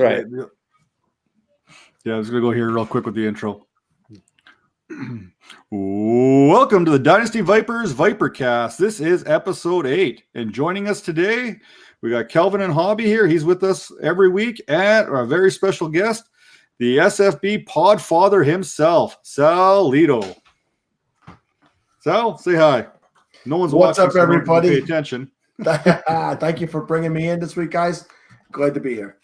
Right. Yeah, I was going to go here real quick with the intro. Welcome to the Dynasty Vipers-ViperCast. This is episode 8. And joining us today, we got Kelvin and Hobby here. He's with us every week. And our very special guest, the SFB podfather himself, Sal Lito. Sal, say hi. No one's What's watching, up, everybody? So pay attention. Thank you for bringing me in this week, guys. Glad to be here.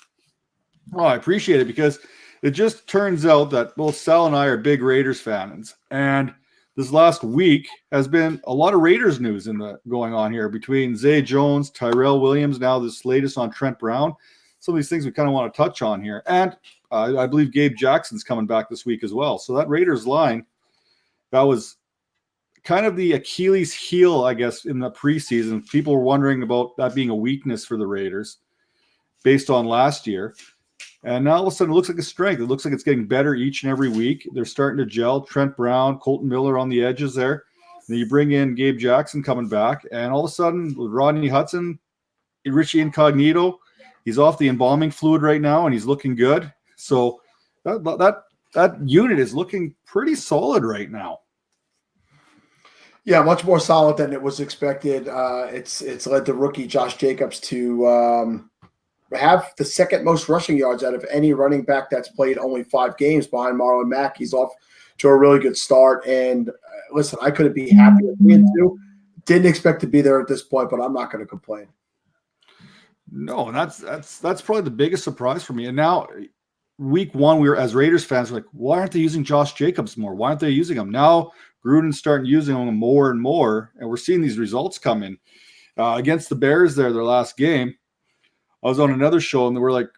Oh, I appreciate it because it just turns out that both Sal and I are big Raiders fans. And this last week has been a lot of Raiders news going on here between Zay Jones, Tyrell Williams, now this latest on Trent Brown. Some of these things we kind of want to touch on here. And I believe Gabe Jackson's coming back this week as well. So that Raiders line, that was kind of the Achilles heel, I guess, in the preseason. People were wondering about that being a weakness for the Raiders based on last year. And now all of a sudden it looks like a strength. It looks like it's getting better each and every week. They're starting to gel. Trent Brown, Colton Miller on the edges there. Then you bring in Gabe Jackson coming back. And all of a sudden with Rodney Hudson, Richie Incognito, he's off the embalming fluid right now and he's looking good. So that unit is looking pretty solid right now. Yeah, much more solid than it was expected. It's led the rookie Josh Jacobs to have the second most rushing yards out of any running back that's played only 5 games behind Marlon Mack. He's off to a really good start. And listen, I couldn't be happier with him too. Didn't expect to be there at this point, but I'm not going to complain. No, and that's probably the biggest surprise for me. And now week 1, we were, as Raiders fans, we're like, why aren't they using Josh Jacobs more? Why aren't they using him? Now Gruden's starting using him more and more, and we're seeing these results come in. Against the Bears their last game, I was on another show, and they were like,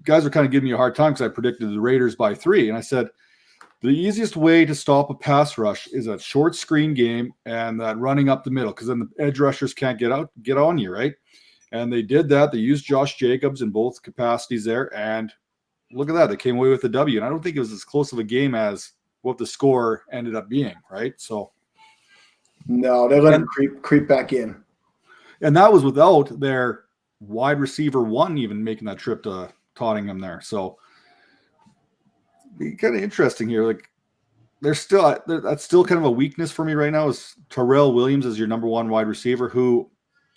guys were kind of giving me a hard time because I predicted the Raiders by 3. And I said, the easiest way to stop a pass rush is a short screen game and that running up the middle, because then the edge rushers can't get on you, right? And they did that. They used Josh Jacobs in both capacities there, and look at that. They came away with the W. And I don't think it was as close of a game as what the score ended up being, right? So no, they let him creep back in. And that was without their wide receiver 1 even making that trip to Tottenham there. So be kind of interesting here. Like that's still kind of a weakness for me right now is Tyrell Williams as your number 1 wide receiver, who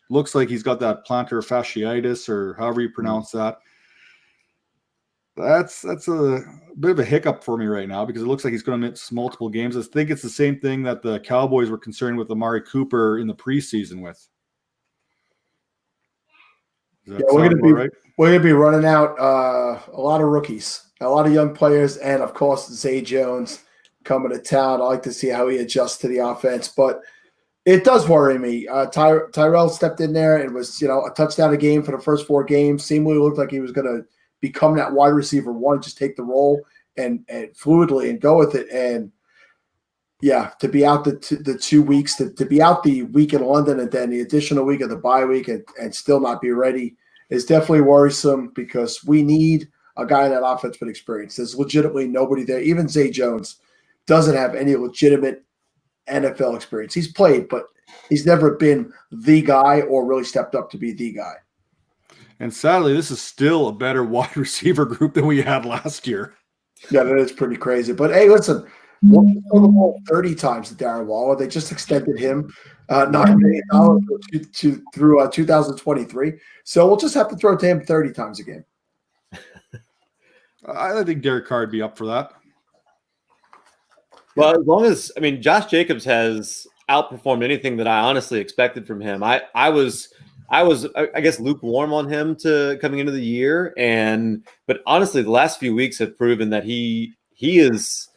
looks like he's got that plantar fasciitis or however you pronounce that. That's a bit of a hiccup for me right now because it looks like he's going to miss multiple games. I think it's the same thing that the Cowboys were concerned with Amari Cooper in the preseason with. Yeah, we're gonna be running out a lot of rookies, a lot of young players, and of course Zay Jones coming to town. I like to see how he adjusts to the offense, but it does worry me. Tyrell stepped in there and was a touchdown a game for the first 4 games. Seemingly looked like he was going to become that wide receiver 1, just take the role and fluidly and go with it. And yeah, to be out the 2 weeks, to be out the week in London and then the additional week of the bye week and still not be ready is definitely worrisome because we need a guy in that offense with experience. There's legitimately nobody there. Even Zay Jones doesn't have any legitimate NFL experience. He's played, but he's never been the guy or really stepped up to be the guy. And sadly, this is still a better wide receiver group than we had last year. Yeah, that is pretty crazy. But hey, listen, we'll throw the ball 30 times to Darren Waller. They just extended him $9 million through 2023. So we'll just have to throw to him 30 times a game. I think Derek Carr would be up for that. Well, as long as Josh Jacobs has outperformed anything that I honestly expected from him. I was I guess lukewarm on him coming into the year, but honestly, the last few weeks have proven that he's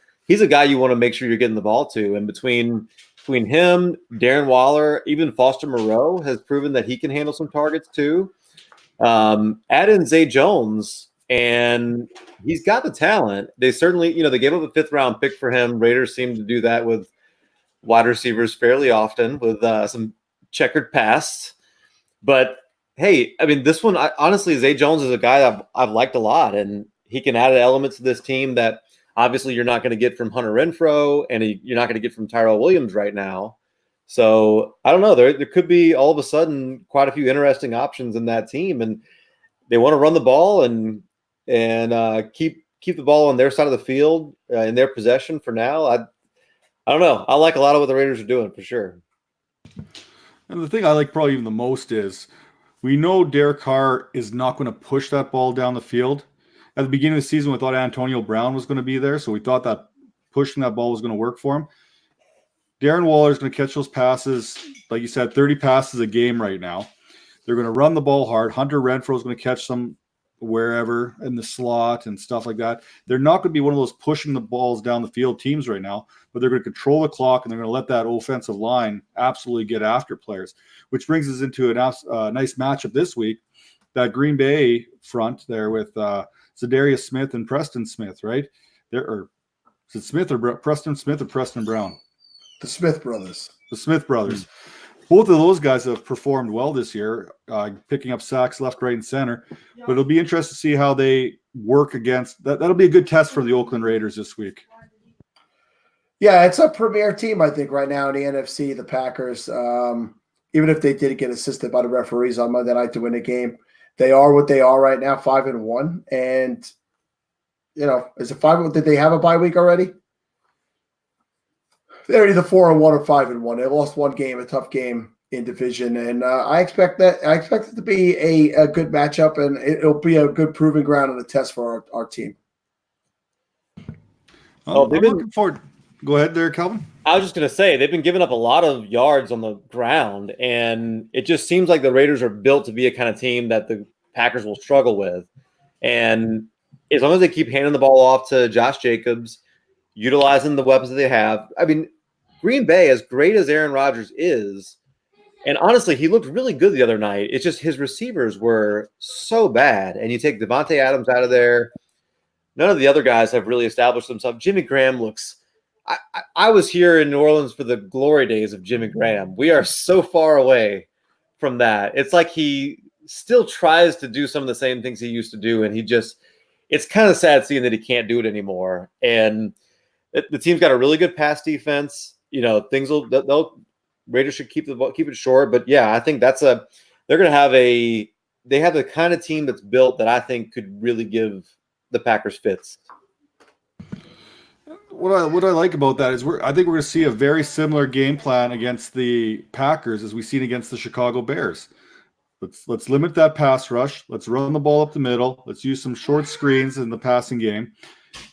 a guy you want to make sure you're getting the ball to. And between him, Darren Waller, even Foster Moreau has proven that he can handle some targets too. Add in Zay Jones, and he's got the talent. They certainly, they gave up a 5th round pick for him. Raiders seem to do that with wide receivers fairly often with some checkered past. But hey, this one, honestly, Zay Jones is a guy I've liked a lot, and he can add elements to this team that obviously you're not going to get from Hunter Renfrow, and you're not going to get from Tyrell Williams right now. So I don't know. There could be all of a sudden quite a few interesting options in that team, and they want to run the ball. And and keep the ball on their side of the field in their possession for now. I don't know. I like a lot of what the Raiders are doing for sure. And the thing I like probably even the most is we know Derek Carr is not going to push that ball down the field. At the beginning of the season, we thought Antonio Brown was going to be there, so we thought that pushing that ball was going to work for him. Darren Waller is going to catch those passes, like you said, 30 passes a game right now. They're going to run the ball hard. Hunter Renfrow is going to catch them wherever in the slot and stuff like that. They're not going to be one of those pushing the balls down the field teams right now, but they're going to control the clock and they're going to let that offensive line absolutely get after players, which brings us into a nice matchup this week. That Green Bay front there with Zadarius Smith and Preston Smith, right? Is it Smith or Preston Smith or Preston Brown? The Smith brothers. The Smith brothers. Both of those guys have performed well this year, picking up sacks left, right, and center. But it'll be interesting to see how they work against that. That'll be a good test for the Oakland Raiders this week. Yeah, it's a premier team, I think, right now in the NFC, the Packers. Even if they did get assisted by the referees on Monday night to win the game, they are what they are right now, 5-1. And, is it 5? Did they have a bye week already? They're either 4-1 or 5-1. They lost one game, a tough game in division, and I expect it to be a good matchup, and it'll be a good proving ground and a test for our team. I'm looking forward. Go ahead there, Calvin. I was just going to say they've been giving up a lot of yards on the ground, and it just seems like the Raiders are built to be a kind of team that the Packers will struggle with. And as long as they keep handing the ball off to Josh Jacobs, utilizing the weapons that they have, I mean, Green Bay, as great as Aaron Rodgers is, and honestly, he looked really good the other night. It's just his receivers were so bad. And you take Devontae Adams out of there. None of the other guys have really established themselves. Jimmy Graham looks – I was here in New Orleans for the glory days of Jimmy Graham. We are so far away from that. It's like he still tries to do some of the same things he used to do, and he just – it's kind of sad seeing that he can't do it anymore. And the team's got a really good pass defense. Raiders should keep it short, but yeah, I think they have the kind of team that's built that I think could really give the Packers fits. What I like about that is I think we're going to see a very similar game plan against the Packers as we've seen against the Chicago Bears. Let's limit that pass rush. Let's run the ball up the middle. Let's use some short screens in the passing game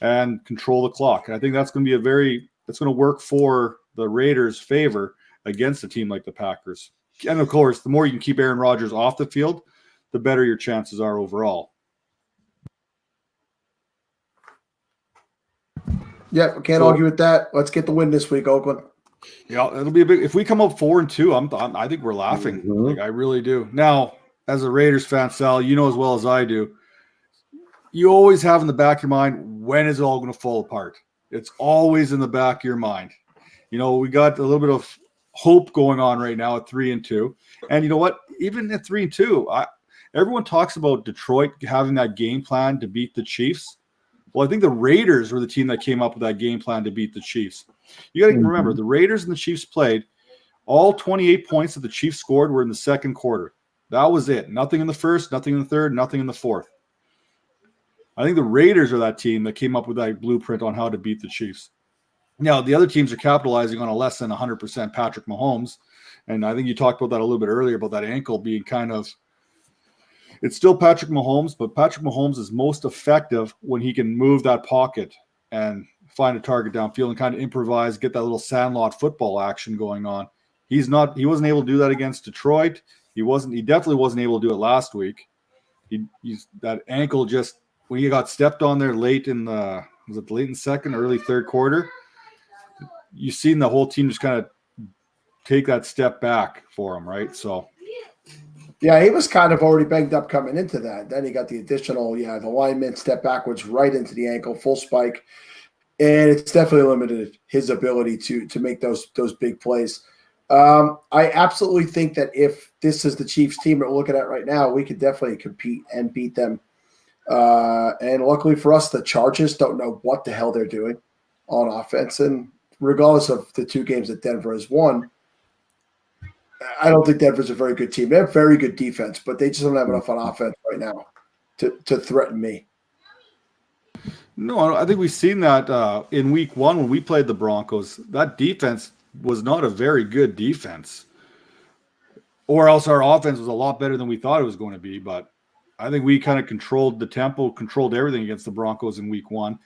and control the clock. And I think that's going to be that's going to work for the Raiders' favor against a team like the Packers. And of course, the more you can keep Aaron Rodgers off the field, the better your chances are overall. Yeah, can't argue with that. Let's get the win this week, Oakland. Yeah, it'll be a big. If we come up 4-2, I think we're laughing. Mm-hmm. Like I really do. Now, as a Raiders fan, Sal, you know as well as I do, you always have in the back of your mind, when is it all going to fall apart? It's always in the back of your mind. We got a little bit of hope going on right now at 3-2, and you know what? Even at 3-2, everyone talks about Detroit having that game plan to beat the Chiefs. Well, I think the Raiders were the team that came up with that game plan to beat the Chiefs. You got to remember, the Raiders and the Chiefs played. All 28 points that the Chiefs scored were in the second quarter. That was it. Nothing in the first, nothing in the third, nothing in the fourth. I think the Raiders are that team that came up with that blueprint on how to beat the Chiefs. Now, the other teams are capitalizing on a less than 100% Patrick Mahomes. And I think you talked about that a little bit earlier about that ankle being it's still Patrick Mahomes, but Patrick Mahomes is most effective when he can move that pocket and find a target downfield and kind of improvise, get that little sandlot football action going on. He wasn't able to do that against Detroit. He definitely wasn't able to do it last week. That ankle just, when he got stepped on there late in second, early third quarter, you've seen the whole team just kind of take that step back for him, right? So, yeah, he was kind of already banged up coming into that. Then he got the additional, the lineman step backwards right into the ankle, full spike, and it's definitely limited his ability to make those big plays. I absolutely think that if this is the Chiefs team that we're looking at right now, we could definitely compete and beat them. And luckily for us, the Chargers don't know what the hell they're doing on offense, and regardless of the two games that Denver has won, I don't think Denver's a very good team. They have very good defense, but they just don't have enough on offense right now to threaten me. No, I think we've seen that in week 1 when we played the Broncos. That defense was not a very good defense. Or else our offense was a lot better than we thought it was going to be. But I think we kind of controlled the tempo, controlled everything against the Broncos in week 1.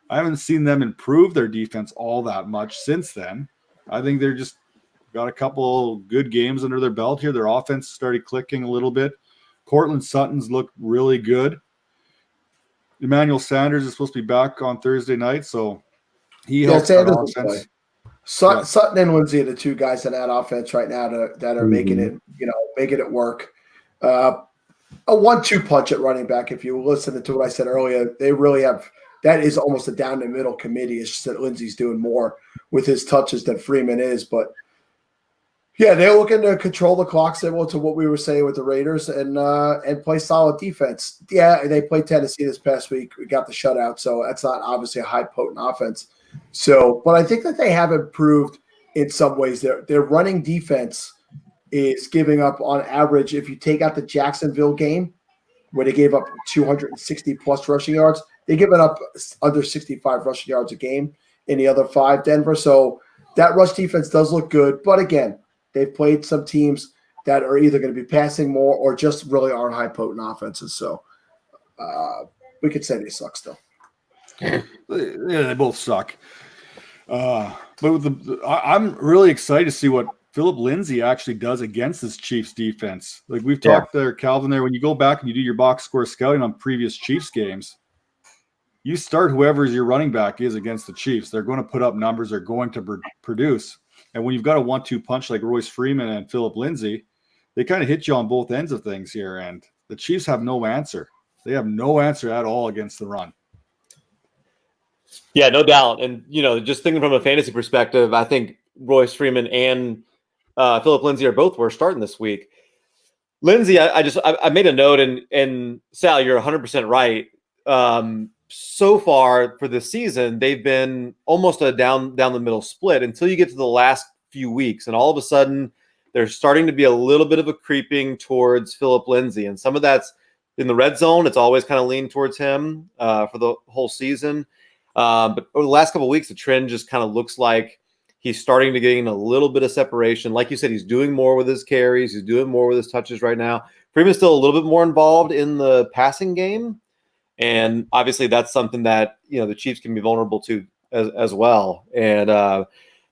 I haven't seen them improve their defense all that much since then. I think they're just got a couple good games under their belt here. Their offense started clicking a little bit. Cortland Sutton's looked really good. Emmanuel Sanders is supposed to be back on Thursday night, so he helps that offense. Sutton and Lindsay are the two guys in that offense right now that are making it work. A 1-2 punch at running back. If you listen to what I said earlier, they really have. That is almost a down the middle committee. It's just that Lindsay's doing more with his touches than Freeman is. But yeah, they're looking to control the clock, similar to what we were saying with the Raiders, and play solid defense. Yeah, they played Tennessee this past week. We got the shutout, so that's not obviously a high potent offense. So, but I think that they have improved in some ways. Their running defense is giving up on average. If you take out the Jacksonville game, where they gave up 260 plus rushing yards, they're giving up under 65 rushing yards a game in the other 5, Denver. So that rush defense does look good. But again, they've played some teams that are either going to be passing more or just really aren't high potent offenses. So we could say they suck still. Yeah, they both suck. But I'm really excited to see what Philip Lindsay actually does against this Chiefs defense. Like we've talked there, Calvin, there, when you go back and you do your box score scouting on previous Chiefs games, you start whoever's your running back is against the Chiefs. They're going to put up numbers. They're going to produce. And when you've got a 1-2 punch like Royce Freeman and Philip Lindsay, they kind of hit you on both ends of things here. And the Chiefs have no answer. They have no answer at all against the run. Yeah, no doubt. And, just thinking from a fantasy perspective, I think Royce Freeman and Philip Lindsay are both worth starting this week. Lindsay, I made a note, and Sal, you're 100% right. So far for this season, they've been almost a down the middle split until you get to the last few weeks, and all of a sudden there's starting to be a little bit of a creeping towards Philip Lindsay, and some of that's in the red zone. It's always kind of leaned towards him for the whole season, but over the last couple of weeks, the trend just kind of looks like he's starting to gain a little bit of separation. Like you said, he's doing more with his carries. He's doing more with his touches right now. Freeman's still a little bit more involved in the passing game. And obviously that's something that, the Chiefs can be vulnerable to as well. And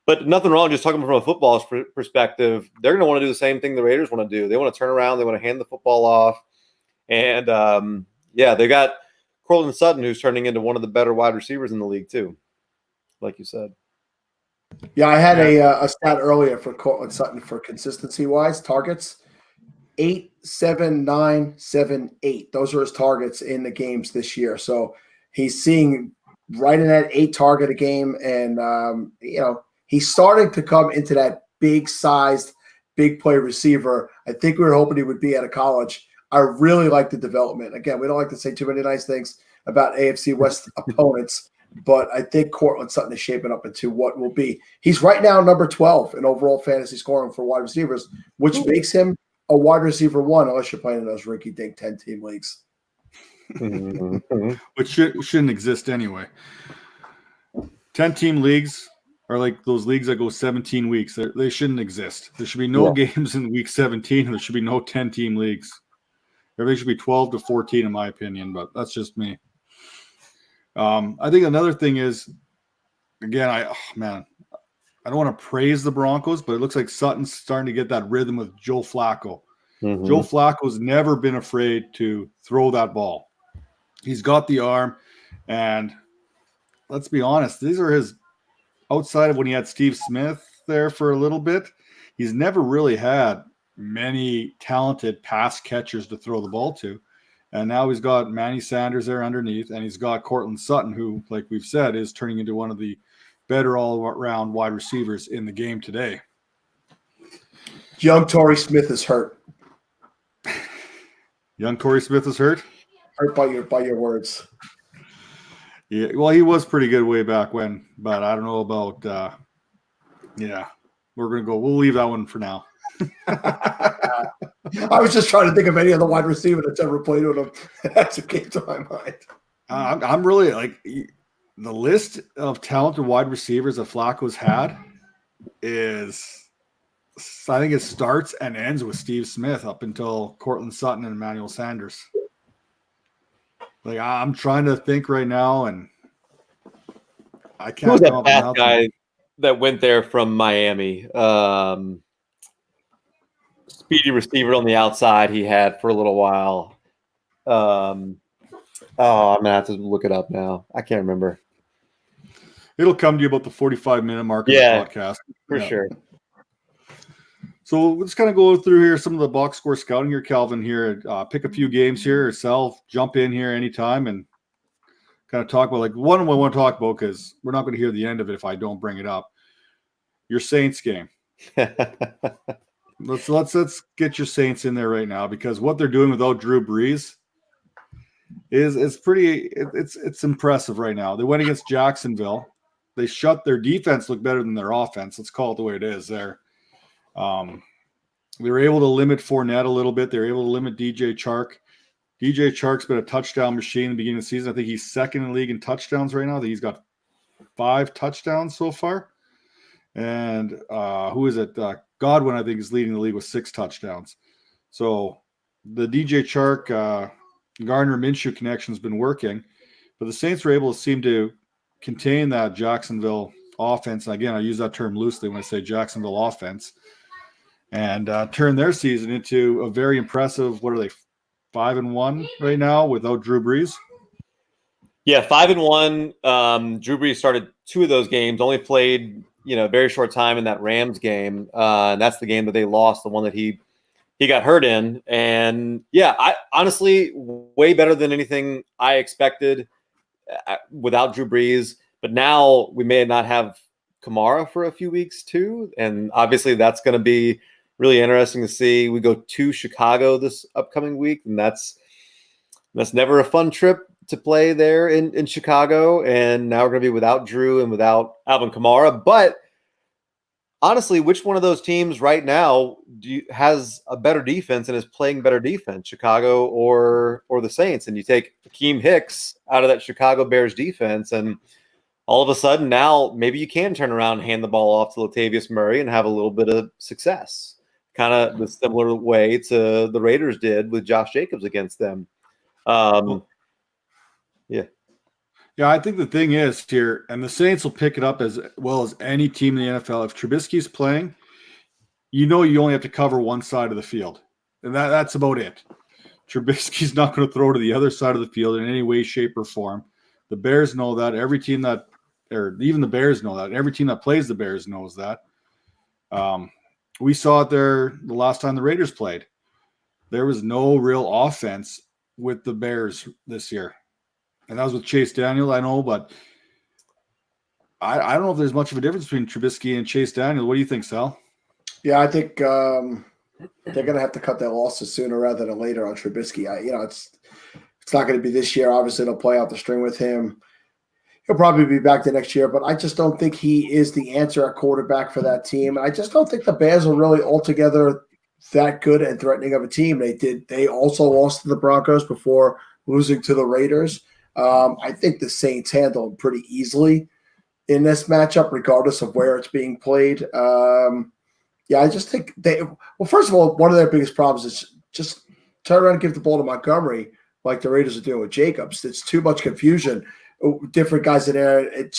but nothing wrong, just talking from a football perspective, they're going to want to do the same thing the Raiders want to do. They want to turn around. They want to hand the football off. And, they got Cortland Sutton, who's turning into one of the better wide receivers in the league too, like you said. Yeah, I had a stat earlier for Cortland Sutton for consistency-wise targets. 8, 7, 9, 7, 8. Those are his targets in the games this year. So he's seeing right in that 8 target a game. And, he's starting to come into that big-sized, big play receiver. I think we were hoping he would be out of college. I really like the development. Again, we don't like to say too many nice things about AFC West opponents, but I think Cortland Sutton is shaping up into what will be. He's right now number 12 in overall fantasy scoring for wide receivers, which makes him a wide receiver 1, unless you're playing in those rinky-dink 10-team leagues. Which shouldn't exist anyway. 10-team leagues are like those leagues that go 17 weeks. They shouldn't exist. There should be no games in week 17, and there should be no 10-team leagues. Everything should be 12 to 14, in my opinion, but that's just me. I think another thing is, again, I don't want to praise the Broncos, but it looks like Sutton's starting to get that rhythm with Joe Flacco. Mm-hmm. Joe Flacco's never been afraid to throw that ball. He's got the arm, and let's be honest, these are his – outside of when he had Steve Smith there for a little bit, he's never really had many talented pass catchers to throw the ball to. And now he's got Manny Sanders there underneath, and he's got Cortland Sutton, who, like we've said, is turning into one of the better all-around wide receivers in the game today. Young Torrey Smith is hurt. Young Torrey Smith is hurt? Hurt by your words. Yeah, well, he was pretty good way back when, but I don't know about we'll leave that one for now. I was just trying to think of any other wide receiver that's ever played with him. That's what came to my mind. I'm really like the list of talented wide receivers that Flacco's had is, I think it starts and ends with Steve Smith up until Cortland Sutton and Emmanuel Sanders. Like I'm trying to think right now, and I can't. Who was come that up fast with guy that went there from Miami? Speedy receiver on the outside he had for a little while. I'm gonna have to look it up now. I can't remember. It'll come to you about the 45-minute mark of the podcast. For sure. So let's kind of go through here some of the box score scouting here, Calvin. Here, pick a few games here yourself. Jump in here anytime and kind of talk about like one I want to talk about because we're not going to hear the end of it if I don't bring it up. Your Saints game. Let's get your Saints in there right now because what they're doing without Drew Brees is pretty. It's impressive right now. They went against Jacksonville. They shut their defense, look better than their offense. Let's call it the way it is. They were able to limit Fournette a little bit. They were able to limit DJ Chark. DJ Chark's been a touchdown machine in the beginning of the season. I think he's second in the league in touchdowns right now. I think he's got 5 touchdowns so far. And who is it? Godwin, I think, is leading the league with 6 touchdowns. So the DJ Chark, Gardner Minshew connection has been working. But the Saints were able to seem to contain that Jacksonville offense. And again, I use that term loosely when I say Jacksonville offense. And turn their season into a very impressive, what are they, 5-1 right now without Drew Brees? Yeah, 5-1. Drew Brees started 2 of those games, only played a very short time in that Rams game. And that's the game that they lost, the one that he got hurt in. And yeah, I honestly, way better than anything I expected without Drew Brees. But now we may not have Kamara for a few weeks too. And obviously that's going to be really interesting to see. We go to Chicago this upcoming week, and that's never a fun trip to play there in Chicago. And now we're going to be without Drew and without Alvin Kamara. But honestly, which one of those teams right now has a better defense and is playing better defense, Chicago or the Saints? And you take Akeem Hicks out of that Chicago Bears defense, and all of a sudden now maybe you can turn around and hand the ball off to Latavius Murray and have a little bit of success. Kind of the similar way to the Raiders did with Josh Jacobs against them. Yeah, I think the thing is here, and the Saints will pick it up as well as any team in the NFL. If Trubisky's playing, you only have to cover one side of the field. And that's about it. Trubisky's not going to throw to the other side of the field in any way, shape, or form. The Bears know that. Even the Bears know that. Every team that plays the Bears knows that. We saw it there the last time the Raiders played. There was no real offense with the Bears this year. And that was with Chase Daniel, I know, but I don't know if there's much of a difference between Trubisky and Chase Daniel. What do you think, Sal? Yeah, I think they're going to have to cut their losses sooner rather than later on Trubisky. It's not going to be this year. Obviously, they'll play out the string with him. He'll probably be back the next year, but I just don't think he is the answer at quarterback for that team. I just don't think the Bears are really altogether that good and threatening of a team. They also lost to the Broncos before losing to the Raiders. I think the Saints handle them pretty easily in this matchup, regardless of where it's being played. I just think first of all, one of their biggest problems is just turn around and give the ball to Montgomery like the Raiders are doing with Jacobs. It's too much confusion. Different guys in there.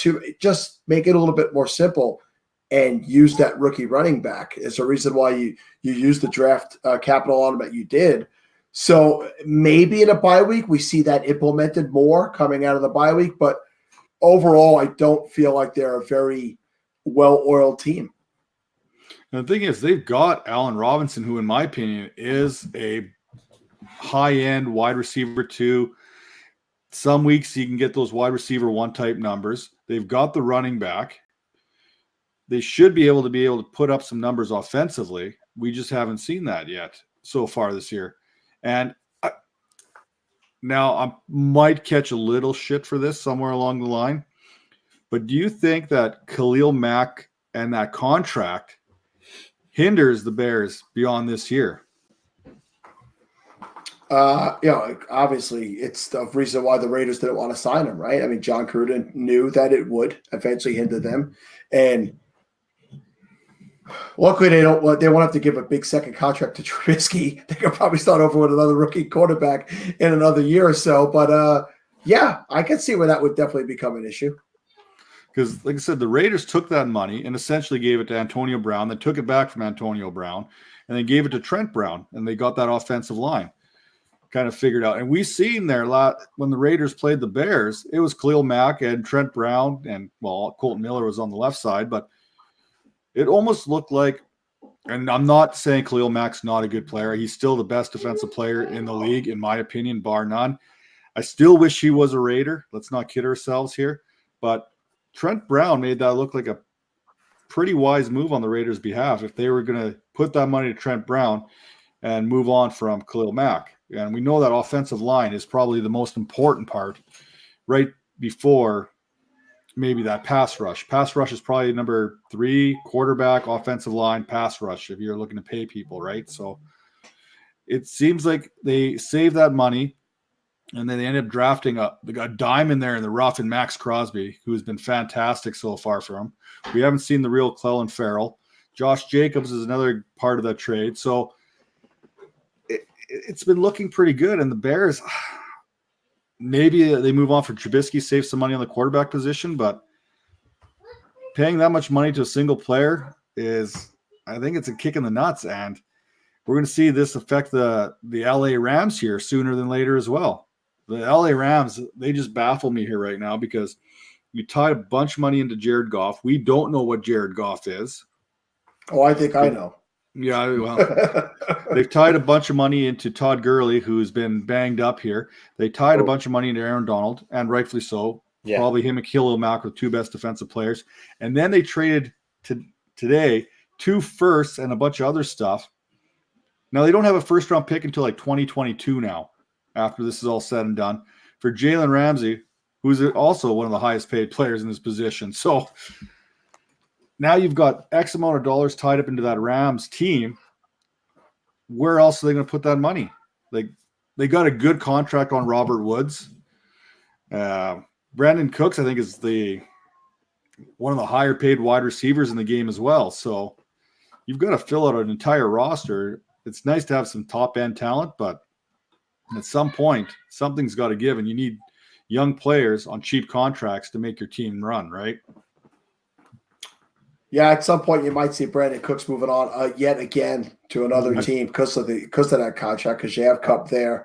Just make it a little bit more simple and use that rookie running back. It's a reason why you use the draft capital on him that you did. So maybe in a bye week, we see that implemented more coming out of the bye week. But overall, I don't feel like they're a very well-oiled team. And the thing is, they've got Allen Robinson, who in my opinion is a high-end wide receiver 2. Some weeks you can get those wide receiver 1 type numbers. They've got the running back. They should be able to put up some numbers offensively. We just haven't seen that yet so far this year. And now I might catch a little shit for this somewhere along the line, but do you think that Khalil Mack and that contract hinders the Bears beyond this year? Obviously, it's the reason why the Raiders didn't want to sign him, right? I mean, John Gruden knew that it would eventually hinder them, and luckily they won't have to give a big second contract to Trubisky. They could probably start over with another rookie quarterback in another year or so. But yeah, I can see where that would definitely become an issue. Because, like I said, the Raiders took that money and essentially gave it to Antonio Brown. They took it back from Antonio Brown, and they gave it to Trent Brown, and they got that offensive line kind of figured out. And we seen there a lot when the Raiders played the Bears, it was Khalil Mack and Trent Brown, and, well, Colton Miller was on the left side, but it almost looked like, and I'm not saying Khalil Mack's not a good player. He's still the best defensive player in the league, in my opinion, bar none. I still wish he was a Raider. Let's not kid ourselves here. But Trent Brown made that look like a pretty wise move on the Raiders' behalf if they were going to put that money to Trent Brown and move on from Khalil Mack. And we know that offensive line is probably the most important part right before maybe that pass rush. Pass rush is probably number 3, quarterback, offensive line, pass rush, if you're looking to pay people, right? So it seems like they saved that money, and then they ended up drafting a diamond there in the rough in Max Crosby, who has been fantastic so far for him. We haven't seen the real Clelin Ferrell. Josh Jacobs is another part of that trade. So it's been looking pretty good. And the Bears, maybe they move on for Trubisky, save some money on the quarterback position, but paying that much money to a single player I think it's a kick in the nuts. And we're going to see this affect the LA Rams here sooner than later as well. The LA Rams, they just baffle me here right now because you tied a bunch of money into Jared Goff. We don't know what Jared Goff is. Oh, I think I know. Yeah, well, they've tied a bunch of money into Todd Gurley, who's been banged up here. They tied a bunch of money into Aaron Donald, and rightfully so. Yeah. Probably him and Khalil Mack were 2 best defensive players. And then they traded today 2 firsts and a bunch of other stuff. Now, they don't have a first-round pick until like 2022 now, after this is all said and done, for Jalen Ramsey, who's also one of the highest-paid players in this position. So now you've got X amount of dollars tied up into that Rams team. Where else are they going to put that money? Like, they got a good contract on Robert Woods. Brandon Cooks, I think, is one of the higher-paid wide receivers in the game as well. So you've got to fill out an entire roster. It's nice to have some top-end talent, but at some point, something's got to give, and you need young players on cheap contracts to make your team run, right? Yeah, at some point you might see Brandon Cooks moving on yet again to another team because of that contract, because you have Cup there.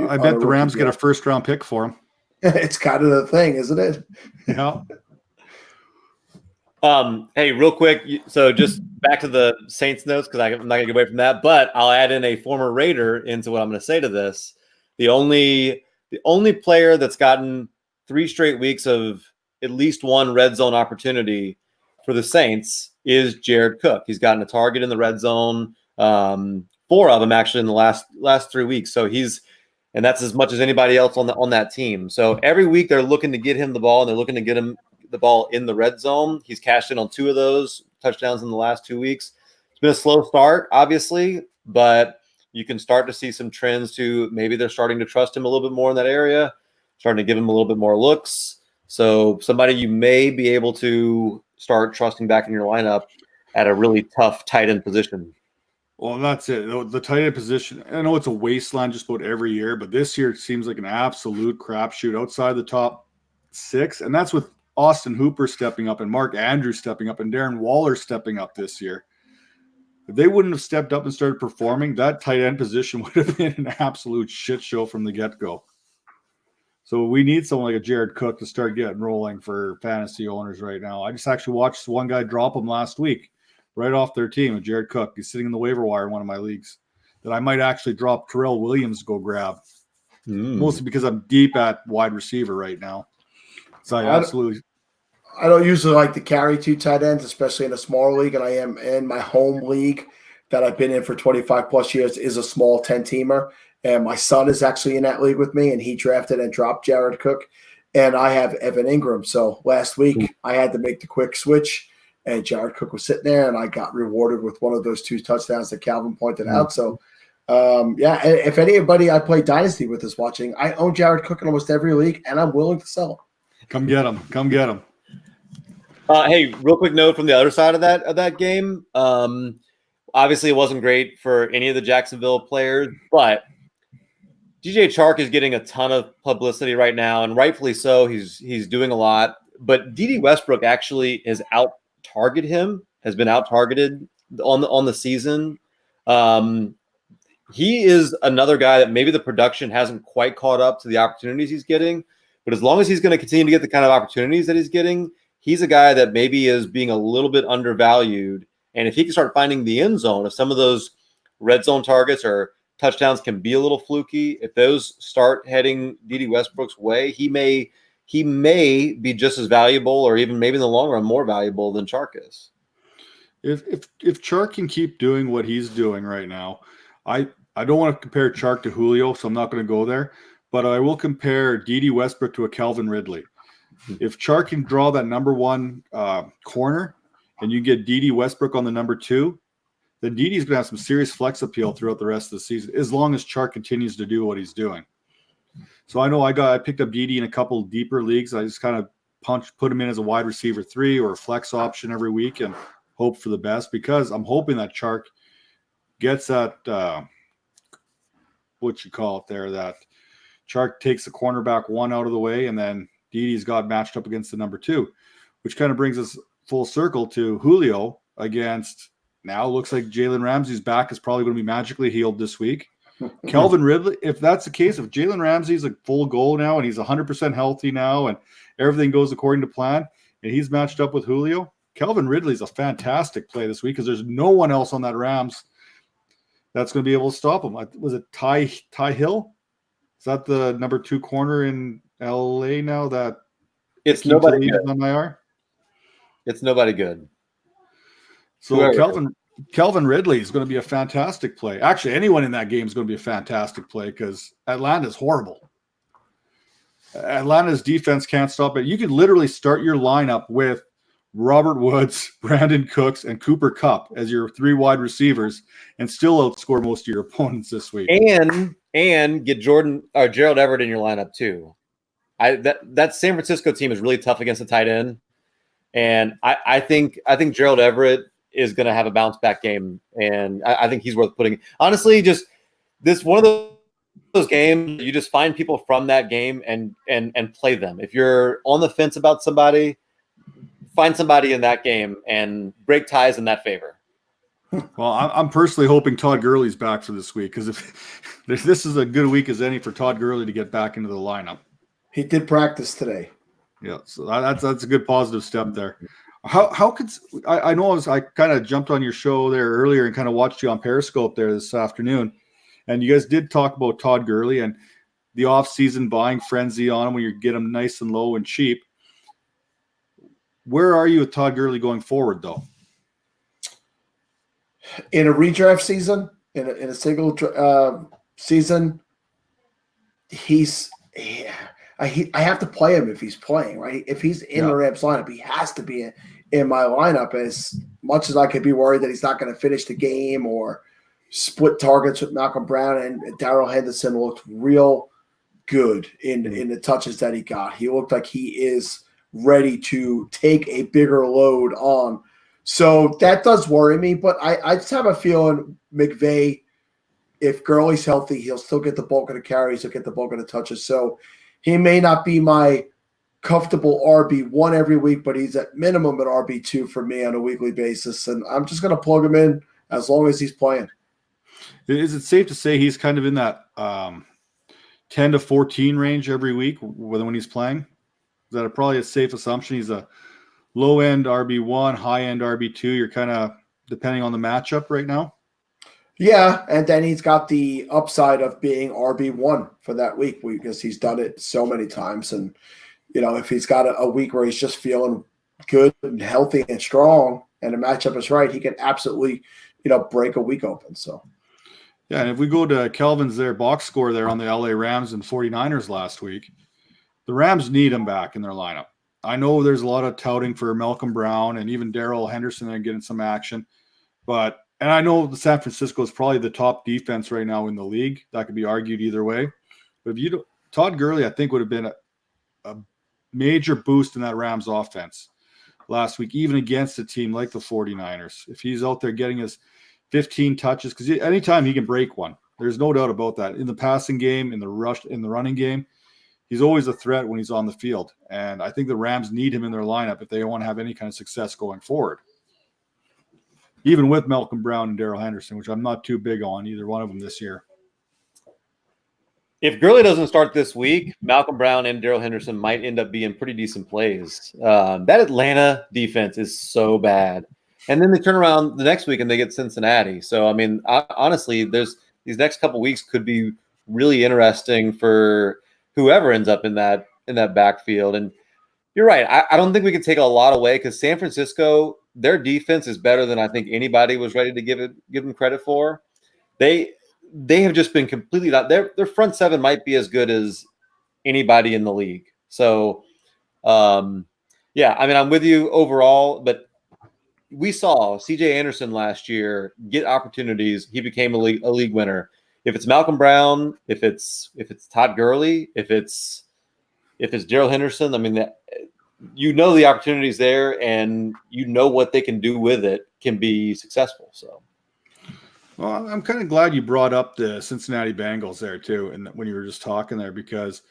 I bet the Rams get a first-round pick for him. It's kind of the thing, isn't it? Yeah. Hey, real quick. So just back to the Saints notes, because I'm not going to get away from that, but I'll add in a former Raider into what I'm going to say to this. The only player that's gotten 3 straight weeks of at least one red zone opportunity for the Saints is Jared Cook. He's gotten a target in the red zone, 4 of them actually in the last 3 weeks. So and that's as much as anybody else on that team. So every week they're looking to get him the ball, and they're looking to get him the ball in the red zone. He's cashed in on 2 of those touchdowns in the last 2 weeks. It's been a slow start, obviously, but you can start to see some trends to maybe they're starting to trust him a little bit more in that area, starting to give him a little bit more looks. So somebody you may be able to start trusting back in your lineup at a really tough tight end position. Well, that's it. The tight end position, I know it's a wasteland just about every year, but this year it seems like an absolute crapshoot outside the top 6. And that's with Austin Hooper stepping up and Mark Andrews stepping up and Darren Waller stepping up this year. If they wouldn't have stepped up and started performing, that tight end position would have been an absolute shit show from the get-go. So we need someone like a Jared Cook to start getting rolling for fantasy owners right now. I just actually watched one guy drop him last week right off their team, with Jared Cook. He's sitting in the waiver wire in one of my leagues that I might actually drop Terrell Williams to go grab. Mostly because I'm deep at wide receiver right now. So I don't usually like to carry 2 tight ends, especially in a smaller league, and I am in my home league that I've been in for 25 plus years is a small 10-teamer. And my son is actually in that league with me, and he drafted and dropped Jared Cook. And I have Evan Ingram. So last week I had to make the quick switch, and Jared Cook was sitting there, and I got rewarded with one of those 2 touchdowns that Calvin pointed out. So Yeah, if anybody I play Dynasty with is watching, I own Jared Cook in almost every league, and I'm willing to sell him. Come get him. Come get him. Hey, real quick note from the other side of that game. Obviously, it wasn't great for any of the Jacksonville players, but DJ Chark is getting a ton of publicity right now, and rightfully so. He's doing a lot, but D.D. Westbrook actually has been out targeted on the season. He is another guy that maybe the production hasn't quite caught up to the opportunities he's getting, but as long as he's going to continue to get the kind of opportunities that he's getting, he's a guy that maybe is being a little bit undervalued. And if he can start finding the end zone, if some of those red zone targets or touchdowns can be a little fluky, if those start heading D.D. Westbrook's way, he may be just as valuable, or even maybe in the long run more valuable than Chark is. If Chark can keep doing what he's doing right now, I don't want to compare Chark to Julio, so I'm not going to go there, but I will compare D.D. Westbrook to a Calvin Ridley. If Chark can draw that number one corner and you get D.D. Westbrook on the number two, then D.D.'s going to have some serious flex appeal throughout the rest of the season, as long as Chark continues to do what he's doing. So I know I picked up D.D. in a couple deeper leagues. I just kind of put him in as a wide receiver 3 or a flex option every week and hope for the best, because I'm hoping that Chark gets that what you call it there, that Chark takes the cornerback 1 out of the way, and then D.D.'s got matched up against the number 2, which kind of brings us full circle to Julio against, now looks like Jalen Ramsey's back is probably going to be magically healed this week. Calvin Ridley, if that's the case, if Jalen Ramsey's a full goal now and he's 100% healthy now and everything goes according to plan and he's matched up with Julio, Calvin Ridley's a fantastic play this week because there's no one else on that Rams that's going to be able to stop him. Was it Ty Hill? Is that the number 2 corner in LA now that it's nobody good on IR? It's nobody good. So Calvin Ridley is going to be a fantastic play. Actually, anyone in that game is going to be a fantastic play because Atlanta's horrible. Atlanta's defense can't stop it. You could literally start your lineup with Robert Woods, Brandon Cooks, and Cooper Kupp as your 3 wide receivers and still outscore most of your opponents this week. And get Gerald Everett in your lineup too. That San Francisco team is really tough against the tight end. And I think Gerald Everett is going to have a bounce back game, and I think he's worth putting. Honestly, just this one of those games you just find people from that game and play them. If you're on the fence about somebody, find somebody in that game and break ties in that favor. Well, I'm personally hoping Todd Gurley's back for this week, because if this is a good week as any for Todd Gurley to get back into the lineup. He did practice today. Yeah, so that's a good positive step there. How could I know I kind of jumped on your show there earlier and kind of watched you on Periscope there this afternoon, and you guys did talk about Todd Gurley and the off-season buying frenzy on him when you get him nice and low and cheap. Where are you with Todd Gurley going forward, though? In a redraft season, in a single season, I have to play him if he's playing, right? If he's in the Rams lineup, he has to be in my lineup. As much as I could be worried that he's not going to finish the game or split targets with Malcolm Brown, and Darrell Henderson looked real good in the touches that he got. He looked like he is ready to take a bigger load on. So that does worry me, but I just have a feeling McVay, if Gurley's healthy, he'll still get the bulk of the carries, he'll get the bulk of the touches. So he may not be my comfortable RB1 every week, but he's at minimum an RB2 for me on a weekly basis. And I'm just going to plug him in as long as he's playing. Is it safe to say he's kind of in that 10 to 14 range every week when he's playing? Is that probably a safe assumption? He's a low-end RB1, high-end RB2. You're kind of depending on the matchup right now? Yeah, and then he's got the upside of being RB1 for that week because he's done it so many times. And, if he's got a week where he's just feeling good and healthy and strong and the matchup is right, he can absolutely, break a week open. So, yeah, and if we go to Kelvin's box score there on the LA Rams and 49ers last week, the Rams need him back in their lineup. I know there's a lot of touting for Malcolm Brown and even Darrell Henderson there getting some action, but And I know the San Francisco is probably the top defense right now in the league. That could be argued either way. But if you don't, Todd Gurley, I think, would have been a major boost in that Rams offense last week, even against a team like the 49ers. If he's out there getting his 15 touches, because anytime he can break one, there's no doubt about that. In the passing game, in the running game, he's always a threat when he's on the field. And I think the Rams need him in their lineup if they want to have any kind of success going forward. Even with Malcolm Brown and Darrell Henderson, which I'm not too big on either one of them this year. If Gurley doesn't start this week, Malcolm Brown and Darrell Henderson might end up being pretty decent plays. That Atlanta defense is so bad. And then they turn around the next week and they get Cincinnati. So, I mean, honestly, these next couple weeks could be really interesting for whoever ends up in that backfield. And you're right. I don't think we can take a lot away because San Francisco, their defense is better than I think anybody was ready to give them credit for. They have just been completely not. Their front seven might be as good as anybody in the league. So, yeah, I mean, I'm with you overall, but we saw C.J. Anderson last year get opportunities. He became a league winner. If it's Malcolm Brown, if it's Todd Gurley, if it's Darrell Henderson, I mean, the opportunities there, and what they can do with it can be successful. So, well, I'm kind of glad you brought up the Cincinnati Bengals there too, and when you were just talking there, because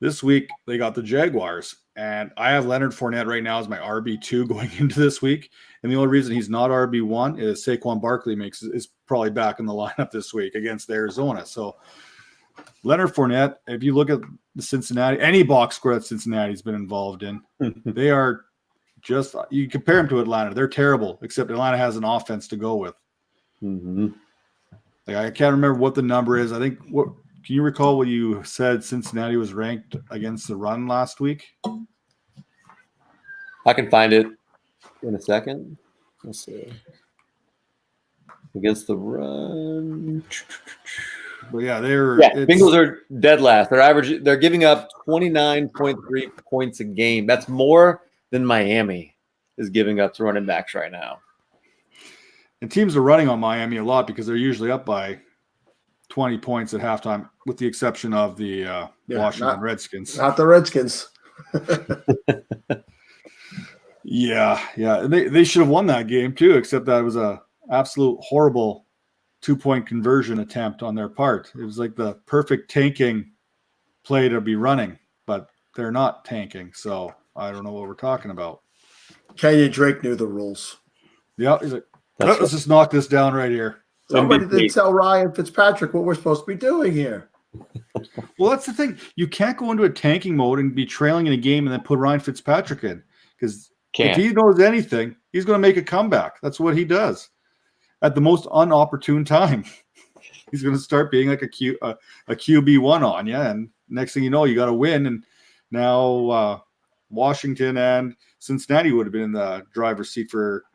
this week they got the Jaguars, and I have Leonard Fournette right now as my RB2 going into this week, and the only reason he's not RB1 is Saquon Barkley is probably back in the lineup this week against Arizona. So Leonard Fournette, if you look at the Cincinnati, any box score that Cincinnati's been involved in, they are just, you compare them to Atlanta, they're terrible, except Atlanta has an offense to go with. Mm-hmm. Like, I can't remember what the number is. I think, can you recall what you said Cincinnati was ranked against the run last week? I can find it in a second. Let's see. Against the run. But yeah, Bengals are dead last. They're giving up 29.3 points a game. That's more than Miami is giving up to running backs right now. And teams are running on Miami a lot because they're usually up by 20 points at halftime, with the exception of the Washington Redskins. Not the Redskins. Yeah. They should have won that game too, except that it was a absolute horrible 2-point conversion attempt on their part. It was like the perfect tanking play to be running, but they're not tanking. So I don't know what we're talking about. Kenyon Drake knew the rules. Yeah, he's like, let's just knock this down right here. Somebody did tell Ryan Fitzpatrick what we're supposed to be doing here. Well, that's the thing. You can't go into a tanking mode and be trailing in a game and then put Ryan Fitzpatrick in, because if he knows anything, he's going to make a comeback. That's what he does at the most unopportune time. He's going to start being like a QB1 on you, and next thing you know, you got to win. And now Washington and Cincinnati would have been in the driver's seat for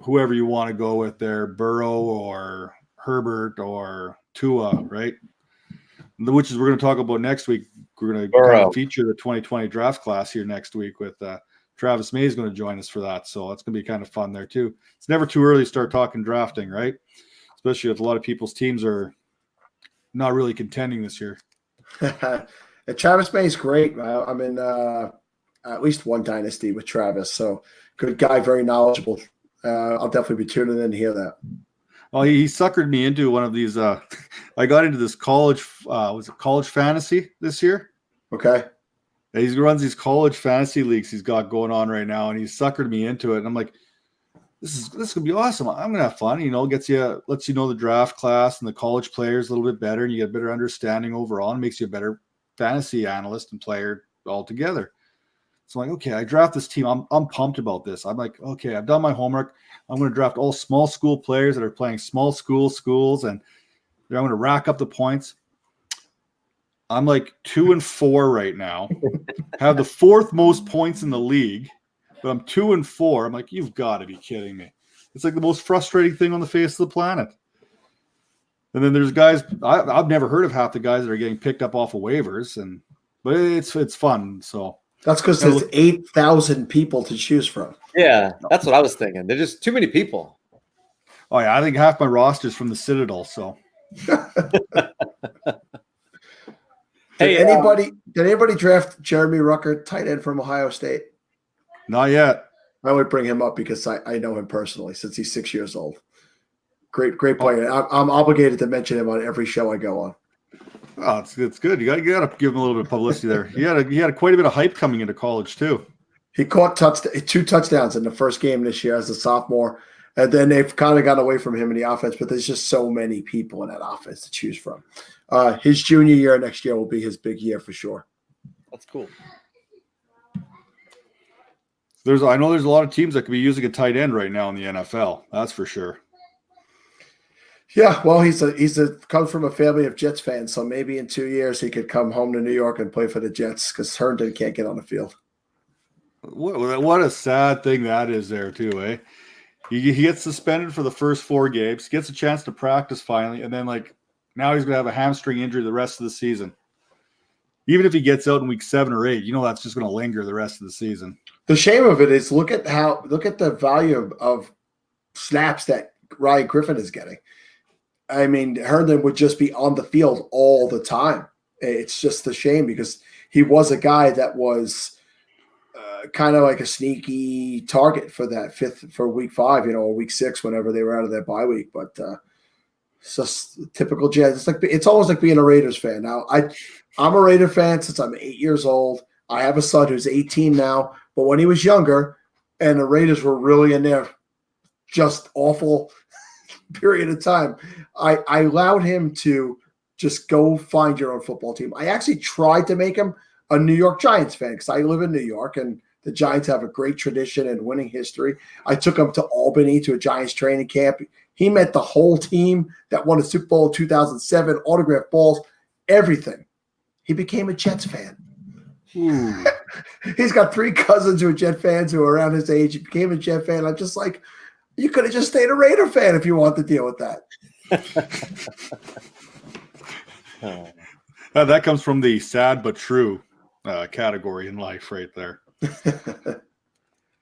whoever you want to go with there, Burrow or Herbert or Tua, right? Which is we're going to talk about next week. We're going to kind of feature the 2020 draft class here next week with Travis May is going to join us for that. So that's going to be kind of fun there too. It's never too early to start talking drafting, right? Especially if a lot of people's teams are not really contending this year. Travis May is great. I'm in at least one dynasty with Travis. So good guy, very knowledgeable. I'll definitely be tuning in to hear that. Oh, he suckered me into one of these. I got into this college fantasy this year? Okay. He runs these college fantasy leagues he's got going on right now, and he suckered me into it. And I'm like, this could be awesome. I'm gonna have fun. Lets you know the draft class and the college players a little bit better, and you get a better understanding overall, and makes you a better fantasy analyst and player altogether. So I'm like, okay, I draft this team. I'm pumped about this. I'm like, okay, I've done my homework. I'm going to draft all small school players that are playing small schools, and I'm going to rack up the points. I'm like 2-4 right now. Have the fourth most points in the league, but I'm 2-4. I'm like, you've got to be kidding me. It's like the most frustrating thing on the face of the planet. And then there's guys I've never heard of half the guys that are getting picked up off of waivers, but it's fun. So. That's because there's 8,000 people to choose from. Yeah, that's what I was thinking. There's just too many people. Oh yeah, I think half my roster's from the Citadel. So, did anybody draft Jeremy Ruckert, tight end from Ohio State? not yet. I would bring him up because I know him personally since he's 6 years old. Great player. I'm obligated to mention him on every show I go on. Oh, it's good. You got to give him a little bit of publicity there. He had quite a bit of hype coming into college too. He caught 2 touchdowns in the first game this year as a sophomore, and then they've kind of got away from him in the offense. But there's just so many people in that offense to choose from. His junior year next year will be his big year for sure. That's cool. I know there's a lot of teams that could be using a tight end right now in the NFL. That's for sure. Yeah, well, he's comes from a family of Jets fans, so maybe in 2 years he could come home to New York and play for the Jets because Herndon can't get on the field. What a sad thing that is there too, eh? He gets suspended for the first 4 games, gets a chance to practice finally, and then now he's gonna have a hamstring injury the rest of the season. Even if he gets out in week 7 or 8, that's just gonna linger the rest of the season. The shame of it is look at the value of snaps that Ryan Griffin is getting. I mean, Herndon would just be on the field all the time. It's just a shame because he was a guy that was kind of like a sneaky target for week 5, or week 6, whenever they were out of their bye week. But it's just typical Jets. It's almost like being a Raiders fan. Now, I'm a Raider fan since I'm 8 years old. I have a son who's 18 now, but when he was younger and the Raiders were really in their just awful period of time, I allowed him to just go find your own football team. I actually tried to make him a New York Giants fan because I live in New York and the Giants have a great tradition and winning history. I took him to Albany to a Giants training camp. He met the whole team that won a Super Bowl in 2007, autographed balls, everything. He became a Jets fan. He's got 3 cousins who are Jet fans who are around his age. He became a Jet fan. I'm just like, you could have just stayed a Raider fan if you want to deal with that. That comes from the sad but true category in life right there.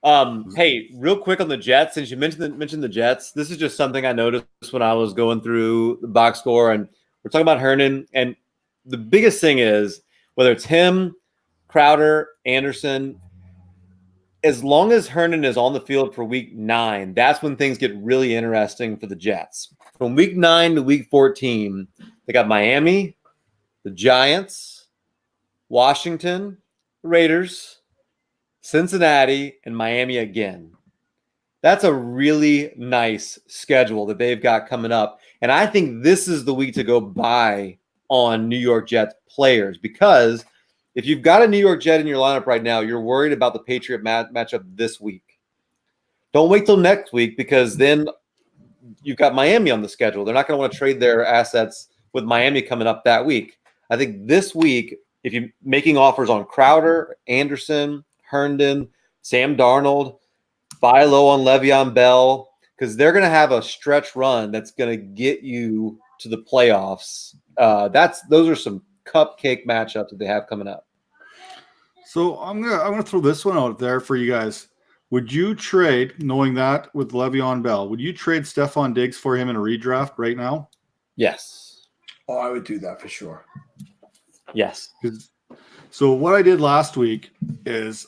Hey, real quick on the Jets, since you mentioned the Jets, this is just something I noticed when I was going through the box score, and we're talking about Herndon, and the biggest thing is whether it's him, Crowder, Anderson, as long as Herndon is on the field for week 9, that's when things get really interesting for the Jets. From week 9 to week 14, they got Miami, the Giants, Washington, Raiders, Cincinnati, and Miami again. That's a really nice schedule that they've got coming up. And I think this is the week to go buy on New York Jets players, because if you've got a New York Jet in your lineup right now, you're worried about the Patriot matchup this week. Don't wait till next week, because then you've got Miami on the schedule. They're not going to want to trade their assets with Miami coming up that week. I think this week, if you're making offers on Crowder, Anderson, Herndon, Sam Darnold, buy low on Le'Veon Bell, because they're going to have a stretch run that's going to get you to the playoffs. Those are some cupcake matchups that they have coming up. So I'm gonna throw this one out there for you guys. Would you trade, knowing that with Le'Veon Bell, would you trade Stephon Diggs for him in a redraft right now? Yes. Oh, I would do that for sure. Yes. So what I did last week is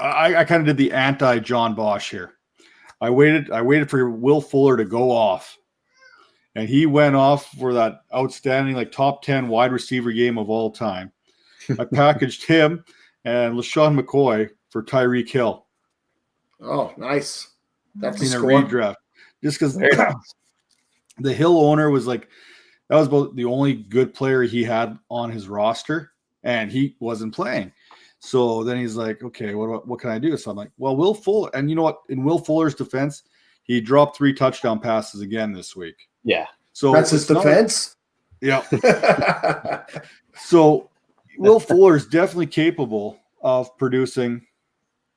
I kind of did the anti-John Bosch here. I waited for Will Fuller to go off. And he went off for that outstanding top 10 wide receiver game of all time. I packaged him and LaShawn McCoy for Tyreek Hill. Oh, nice. That's in a redraft. Just because the Hill owner was that was about the only good player he had on his roster, and he wasn't playing. So then he's like, okay, what can I do? So I'm like, well, Will Fuller. And you know what? In Will Fuller's defense, he dropped 3 touchdown passes again this week. Yeah. So that's his defense? Yeah. So Will Fuller is definitely capable of producing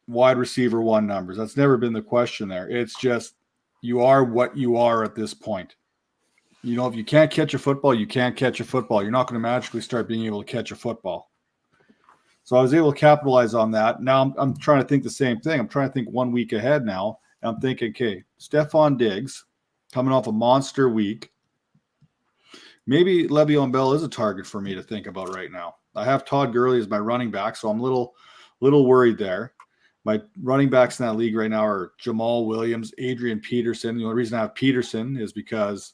wide receiver 1 numbers. That's never been the question there. It's just you are what you are at this point. If you can't catch a football, you can't catch a football. You're not going to magically start being able to catch a football. So I was able to capitalize on that. Now I'm trying to think the same thing. I'm trying to think 1 week ahead now. I'm thinking, okay, Stephon Diggs coming off a monster week. Maybe Le'Veon Bell is a target for me to think about right now. I have Todd Gurley as my running back, so I'm a little worried there. My running backs in that league right now are Jamal Williams, Adrian Peterson. The only reason I have Peterson is because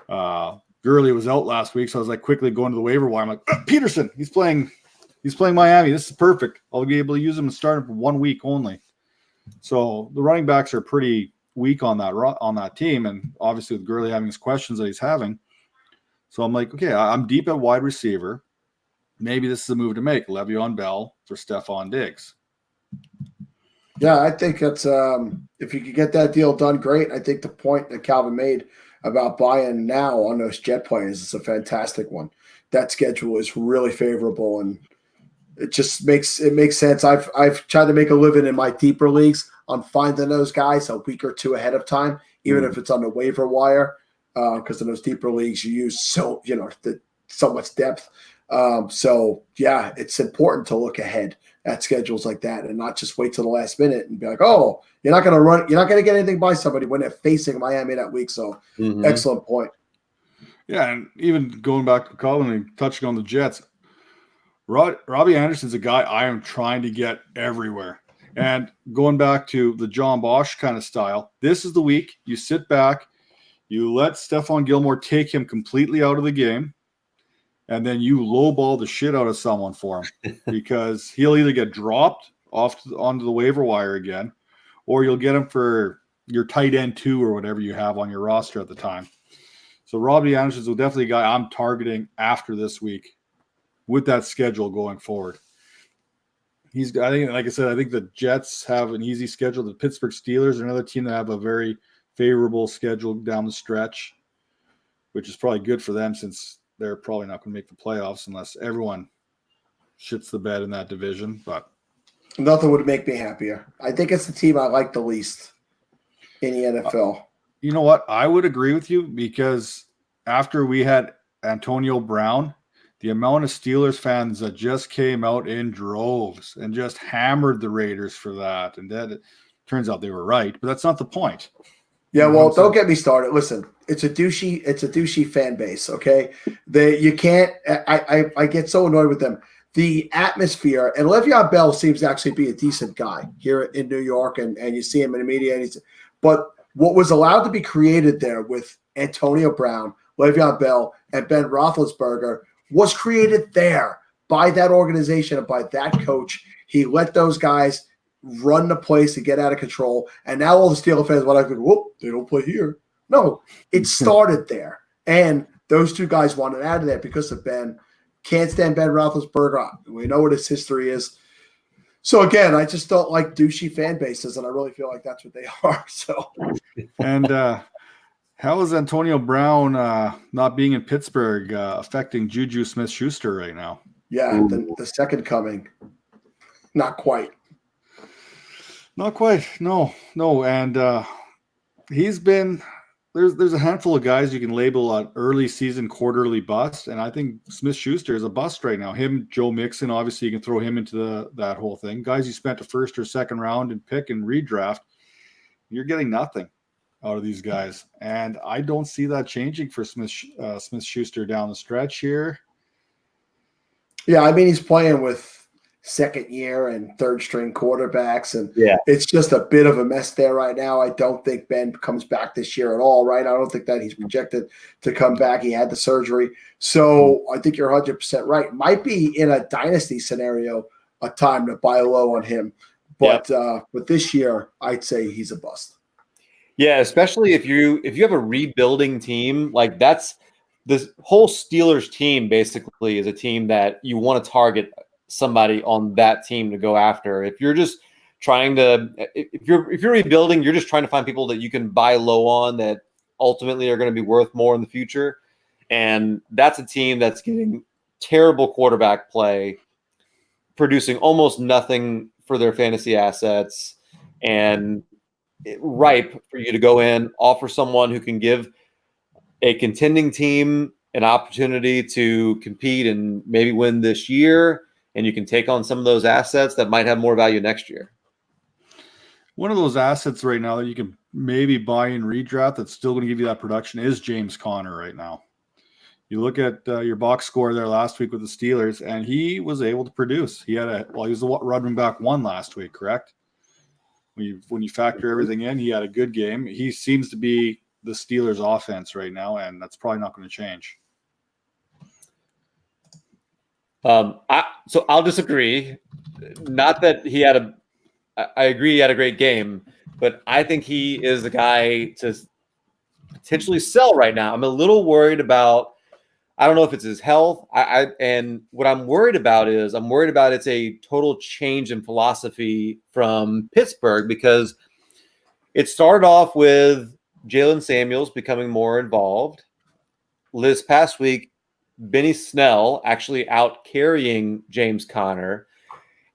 Gurley was out last week, so I was like quickly going to the waiver wire. I'm like, Peterson, he's playing Miami. This is perfect. I'll be able to use him and start him for 1 week only. So the running backs are pretty weak on that team, and obviously with Gurley having his questions that he's having. So I'm like, okay, I'm deep at wide receiver. Maybe this is a move to make. Le'Veon Bell for Stephon Diggs. Yeah, I think that's if you could get that deal done, great. I think the point that Calvin made about buying now on those Jet players is a fantastic one. That schedule is really favorable, and it just makes sense. I've tried to make a living in my deeper leagues on finding those guys a week or two ahead of time, even if it's on the waiver wire, because in those deeper leagues you use so much depth. So yeah, it's important to look ahead at schedules like that and not just wait till the last minute and be like, oh, you're not going to get anything by somebody when they're facing Miami that week. So excellent point. Yeah. And even going back to Colin and touching on the Jets, Robbie Anderson's a guy I am trying to get everywhere. And going back to the John Bosch kind of style, this is the week you sit back, you let Stephon Gilmore take him completely out of the game, and then you lowball the shit out of someone for him because he'll either get dropped onto the waiver wire again, or you'll get him for your tight end 2 or whatever you have on your roster at the time. So Robbie Anderson is definitely a guy I'm targeting after this week with that schedule going forward. I think the Jets have an easy schedule. The Pittsburgh Steelers are another team that have a very favorable schedule down the stretch, which is probably good for them since they're probably not going to make the playoffs unless everyone shits the bed in that division. But nothing would make me happier. I think it's the team I like the least in the NFL. You know what? I would agree with you because after we had Antonio Brown, the amount of Steelers fans that just came out in droves and just hammered the Raiders for that. And that it turns out they were right, but that's not the point. Yeah, well, don't get me started. Listen, it's a douchey fan base, okay? You can't I get so annoyed with them. The atmosphere, and Le'Veon Bell seems to actually be a decent guy here in New York, and you see him in the media. But what was allowed to be created there with Antonio Brown, Le'Veon Bell, and Ben Roethlisberger was created there by that organization and by that coach. He let those guys run the place to get out of control. And now all the Steelers fans want to go, whoop, they don't play here. No, it started there. And those two guys wanted out of there because of Ben. Can't stand Ben Roethlisberger. We know what his history is. So again, I just don't like douchey fan bases, and I really feel like that's what they are. So, and how is Antonio Brown not being in Pittsburgh affecting Juju Smith-Schuster right now? Yeah, the second coming. Not quite. Not quite. No. And he's been there's a handful of guys you can label an early season quarterly bust, and I think Smith-Schuster is a bust right now. Him, Joe Mixon, obviously you can throw him into that whole thing. Guys you spent a first or second round and pick and redraft, you're getting nothing out of these guys. And I don't see that changing for Smith-Schuster down the stretch here. Yeah, I mean, he's playing with second year and third string quarterbacks, and it's just a bit of a mess there right now. I don't think Ben comes back this year at all, right? I don't think that he's projected to come back. He had the surgery. So I think you're 100% right. Might be in a dynasty scenario a time to buy low on him. But this year, I'd say he's a bust. Yeah, especially if you have a rebuilding team, like that's this whole Steelers team basically is a team that you want to target somebody on that team to go after. If you're just trying to, if you're rebuilding, you're just trying to find people that you can buy low on that ultimately are going to be worth more in the future. And that's a team that's getting terrible quarterback play, producing almost nothing for their fantasy assets, and ripe for you to go in, offer someone who can give a contending team an opportunity to compete and maybe win this year, and you can take on some of those assets that might have more value next year. One of those assets right now that you can maybe buy in redraft that's still going to give you that production is James Conner right now. You look at your box score there last week with the Steelers, and he was able to produce. He was the running back one last week, correct? When you factor everything in, he had a good game. He seems to be the Steelers' offense right now, and that's probably not going to change. So I'll disagree. Not that he had I agree he had a great game, but I think he is the guy to potentially sell right now. I'm a little worried about, I don't know if it's his health. And what I'm worried about it's a total change in philosophy from Pittsburgh, because it started off with Jalen Samuels becoming more involved. This past week, Benny Snell actually out carrying James Conner.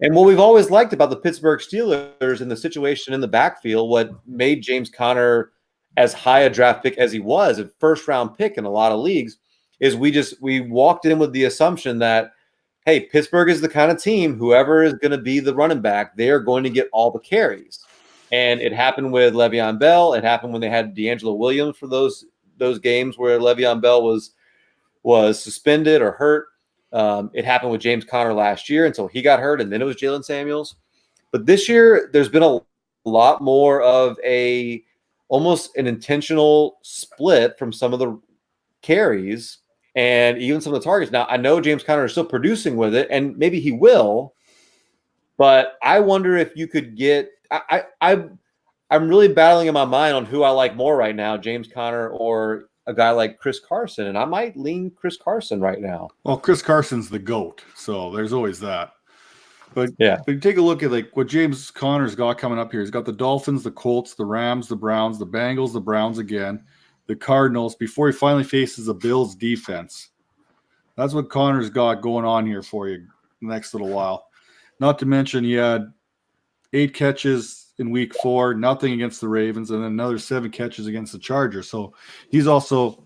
And what we've always liked about the Pittsburgh Steelers and the situation in the backfield, what made James Conner as high a draft pick as he was, a first-round pick in a lot of leagues, is we walked in with the assumption that, hey, Pittsburgh is the kind of team, whoever is going to be the running back, they're going to get all the carries. And it happened with Le'Veon Bell. It happened when they had D'Angelo Williams for those games where Le'Veon Bell was suspended or hurt. It happened with James Conner last year until he got hurt, and then it was Jalen Samuels. But this year, there's been a lot more of almost an intentional split from some of the carries and even some of the targets. Now, I know James Conner is still producing with it, and maybe he will, but I wonder if you could get I'm really battling in my mind on who I like more right now, James Conner or a guy like Chris Carson, and I might lean Chris Carson right now. Well, Chris Carson's the GOAT, so there's always that. But yeah, but take a look at what James Conner's got coming up here. He's got the Dolphins, the Colts, the Rams, the Browns, the Bengals, the Browns again, the Cardinals, before he finally faces the Bills defense. That's what Conner's got going on here for you the next little while. Not to mention he had 8 catches in week 4, nothing against the Ravens, and then another 7 catches against the Chargers. So he's also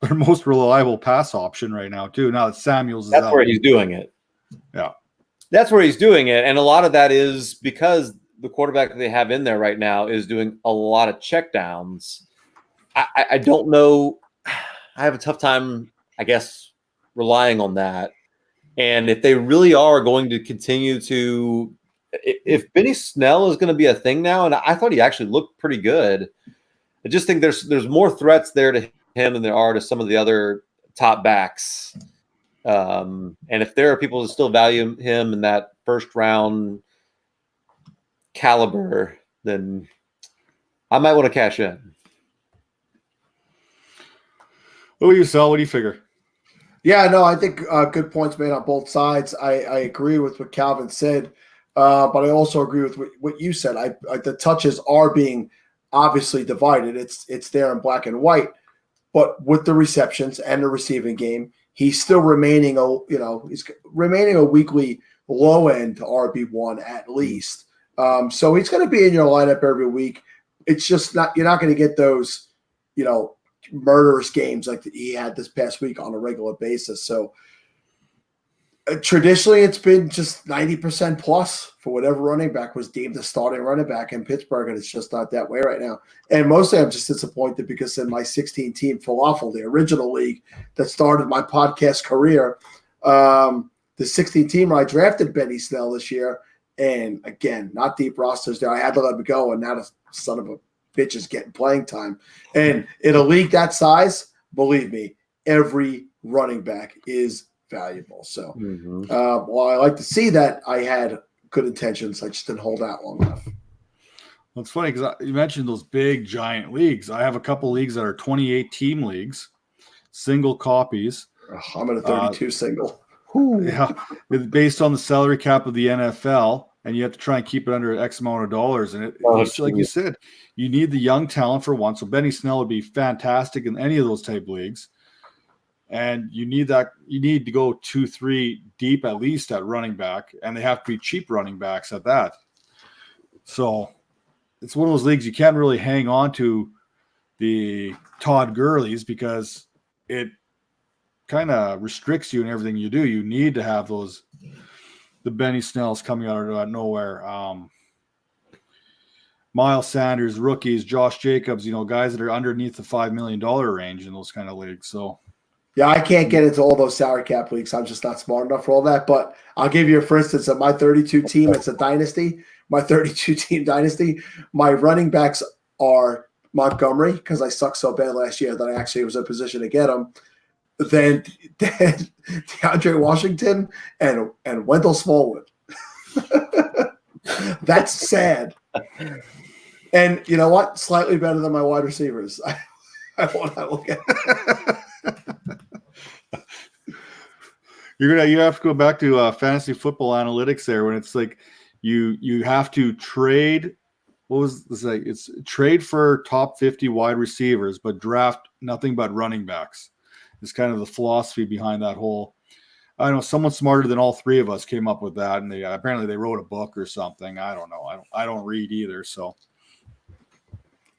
their most reliable pass option right now, too. Now that Samuels is out. That's where he's doing it. Yeah. That's where he's doing it. And a lot of that is because the quarterback that they have in there right now is doing a lot of checkdowns. I don't know. I have a tough time, I guess, relying on that. And if they really are going to continue to – if Benny Snell is going to be a thing now, and I thought he actually looked pretty good, I just think there's more threats there to him than there are to some of the other top backs. And if there are people that still value him in that first round caliber, then I might want to cash in. What do you sell? What do you figure? Yeah, no, I think good points made on both sides. I agree with what Calvin said. But I also agree with what you said. The touches are being obviously divided. It's there in black and white. But with the receptions and the receiving game, he's still remaining a weekly low end to RB1 at least. So he's going to be in your lineup every week. It's just you're not going to get those, murderous games like he had this past week on a regular basis. So traditionally, it's been just 90% plus for whatever running back was deemed the starting running back in Pittsburgh, and it's just not that way right now. And mostly I'm just disappointed because in my 16-team falafel, the original league that started my podcast career, the 16-team I drafted Benny Snell this year, and again, not deep rosters there. I had to let him go, and now the son of a bitch is getting playing time. And in a league that size, believe me, every running back is valuable. So while I like to see that, I had good intentions. I just didn't hold out long enough. Well, it's funny because you mentioned those big giant leagues. I have a couple leagues that are 28 team leagues, single copies. I'm in a 32 single. Yeah, based on the salary cap of the NFL, and you have to try and keep it under X amount of dollars. And like you said, you need the young talent for one. So Benny Snell would be fantastic in any of those type leagues. And you need that. You need to go 2-3 deep at least at running back, and they have to be cheap running backs at that. So it's one of those leagues you can't really hang on to the Todd Gurley's because it kind of restricts you in everything you do. You need to have the Benny Snells coming out of nowhere. Miles Sanders, rookies, Josh Jacobs, guys that are underneath the $5 million range in those kind of leagues. So, yeah, I can't get into all those salary cap leagues. I'm just not smart enough for all that. But I'll give you, for instance, at my 32 team, it's a dynasty. My 32 team dynasty, my running backs are Montgomery, because I sucked so bad last year that I actually was in a position to get him. Then DeAndre Washington and Wendell Smallwood. That's sad. And you know what? Slightly better than my wide receivers. I want to look at it. You have to go back to fantasy football analytics there, when it's like you have to trade. What was this like? It's trade for top 50 wide receivers, but draft nothing but running backs. It's kind of the philosophy behind that whole. I know someone smarter than all three of us came up with that, and apparently they wrote a book or something. I don't know. I don't read either. So,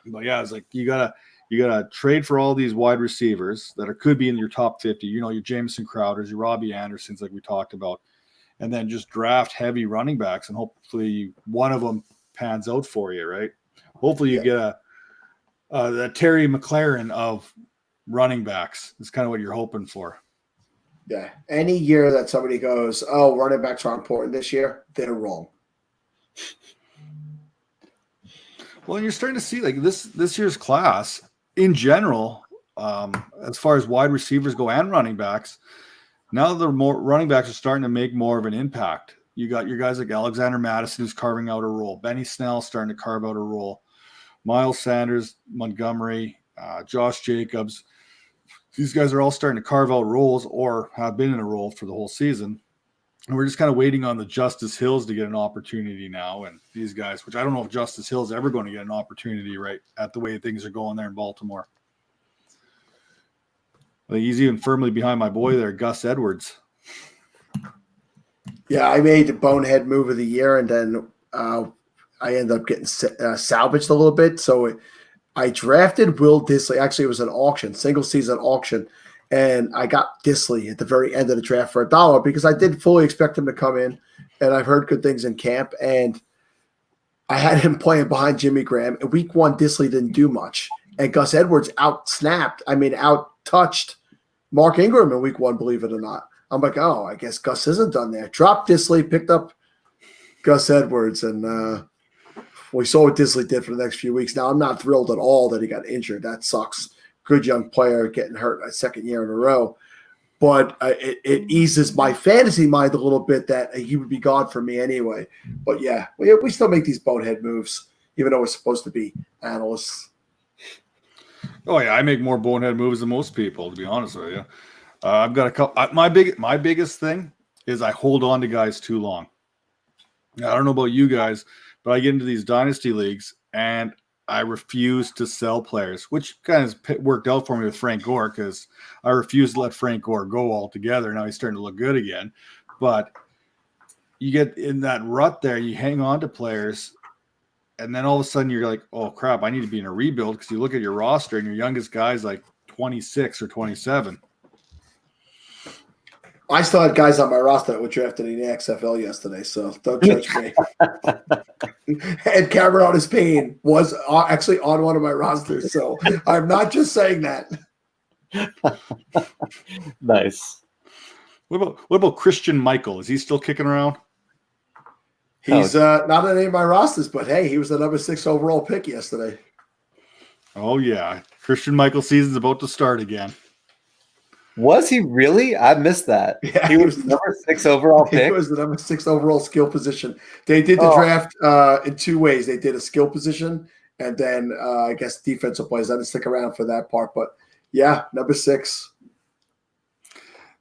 but yeah, it's like you gotta trade for all these wide receivers that could be in your top 50. Your Jameson Crowders, your Robbie Andersons, like we talked about, and then just draft heavy running backs, and hopefully one of them pans out for you, right? Hopefully you get the Terry McLaurin of running backs. Is kind of what you're hoping for. Yeah. Any year that somebody goes, oh, running backs are important this year, they're wrong. Well, and you're starting to see like this year's class in general, as far as wide receivers go and running backs, now the more running backs are starting to make more of an impact. You got your guys like Alexander Madison, who's carving out a role. Benny Snell starting to carve out a role. Miles Sanders, Montgomery, Josh Jacobs. These guys are all starting to carve out roles or have been in a role for the whole season. And we're just kind of waiting on the Justice Hills to get an opportunity now. And these guys, which I don't know if Justice Hill's ever going to get an opportunity right at the way things are going there in Baltimore. I think he's even firmly behind my boy there, Gus Edwards. Yeah, I made the bonehead move of the year, and then I ended up getting salvaged a little bit. So I drafted Will Dissly. Actually, it was an auction, single season auction. And I got Dissly at the very end of the draft for $1 because I did fully expect him to come in. And I've heard good things in camp. And I had him playing behind Jimmy Graham. In week one, Dissly didn't do much. And Gus Edwards out-touched Mark Ingram in week one, believe it or not. I'm like, oh, I guess Gus isn't done there. Dropped Dissly, picked up Gus Edwards, and we saw what Dissly did for the next few weeks. Now, I'm not thrilled at all that he got injured. That sucks. Good young player getting hurt a second year in a row. But it eases my fantasy mind a little bit that he would be gone for me anyway. But, yeah, we still make these bonehead moves, even though we're supposed to be analysts. Oh, yeah, I make more bonehead moves than most people, to be honest with you. I've got a couple. My biggest thing is I hold on to guys too long. Now, I don't know about you guys, but I get into these dynasty leagues and I refuse to sell players, which kind of worked out for me with Frank Gore because I refused to let Frank Gore go altogether. Now he's starting to look good again. But you get in that rut there, you hang on to players, and then all of a sudden you're like, oh, crap, I need to be in a rebuild because you look at your roster and your youngest guy's like 26 or 27. I still had guys on my roster that were drafted in the XFL yesterday, so don't judge me. And Cameron on his pain was actually on one of my rosters, so I'm not just saying that. Nice. What about Christian Michael? Is he still kicking around? He's not on any of my rosters, but hey, he was the number 6 overall pick yesterday. Oh yeah, Christian Michael season's about to start again. Was he really? I missed that. Yeah, he was the number 6 overall pick. He was the number 6 overall skill position. They did the draft in 2 ways. They did a skill position and then I guess defensive players. I didn't stick around for that part, but yeah, number 6.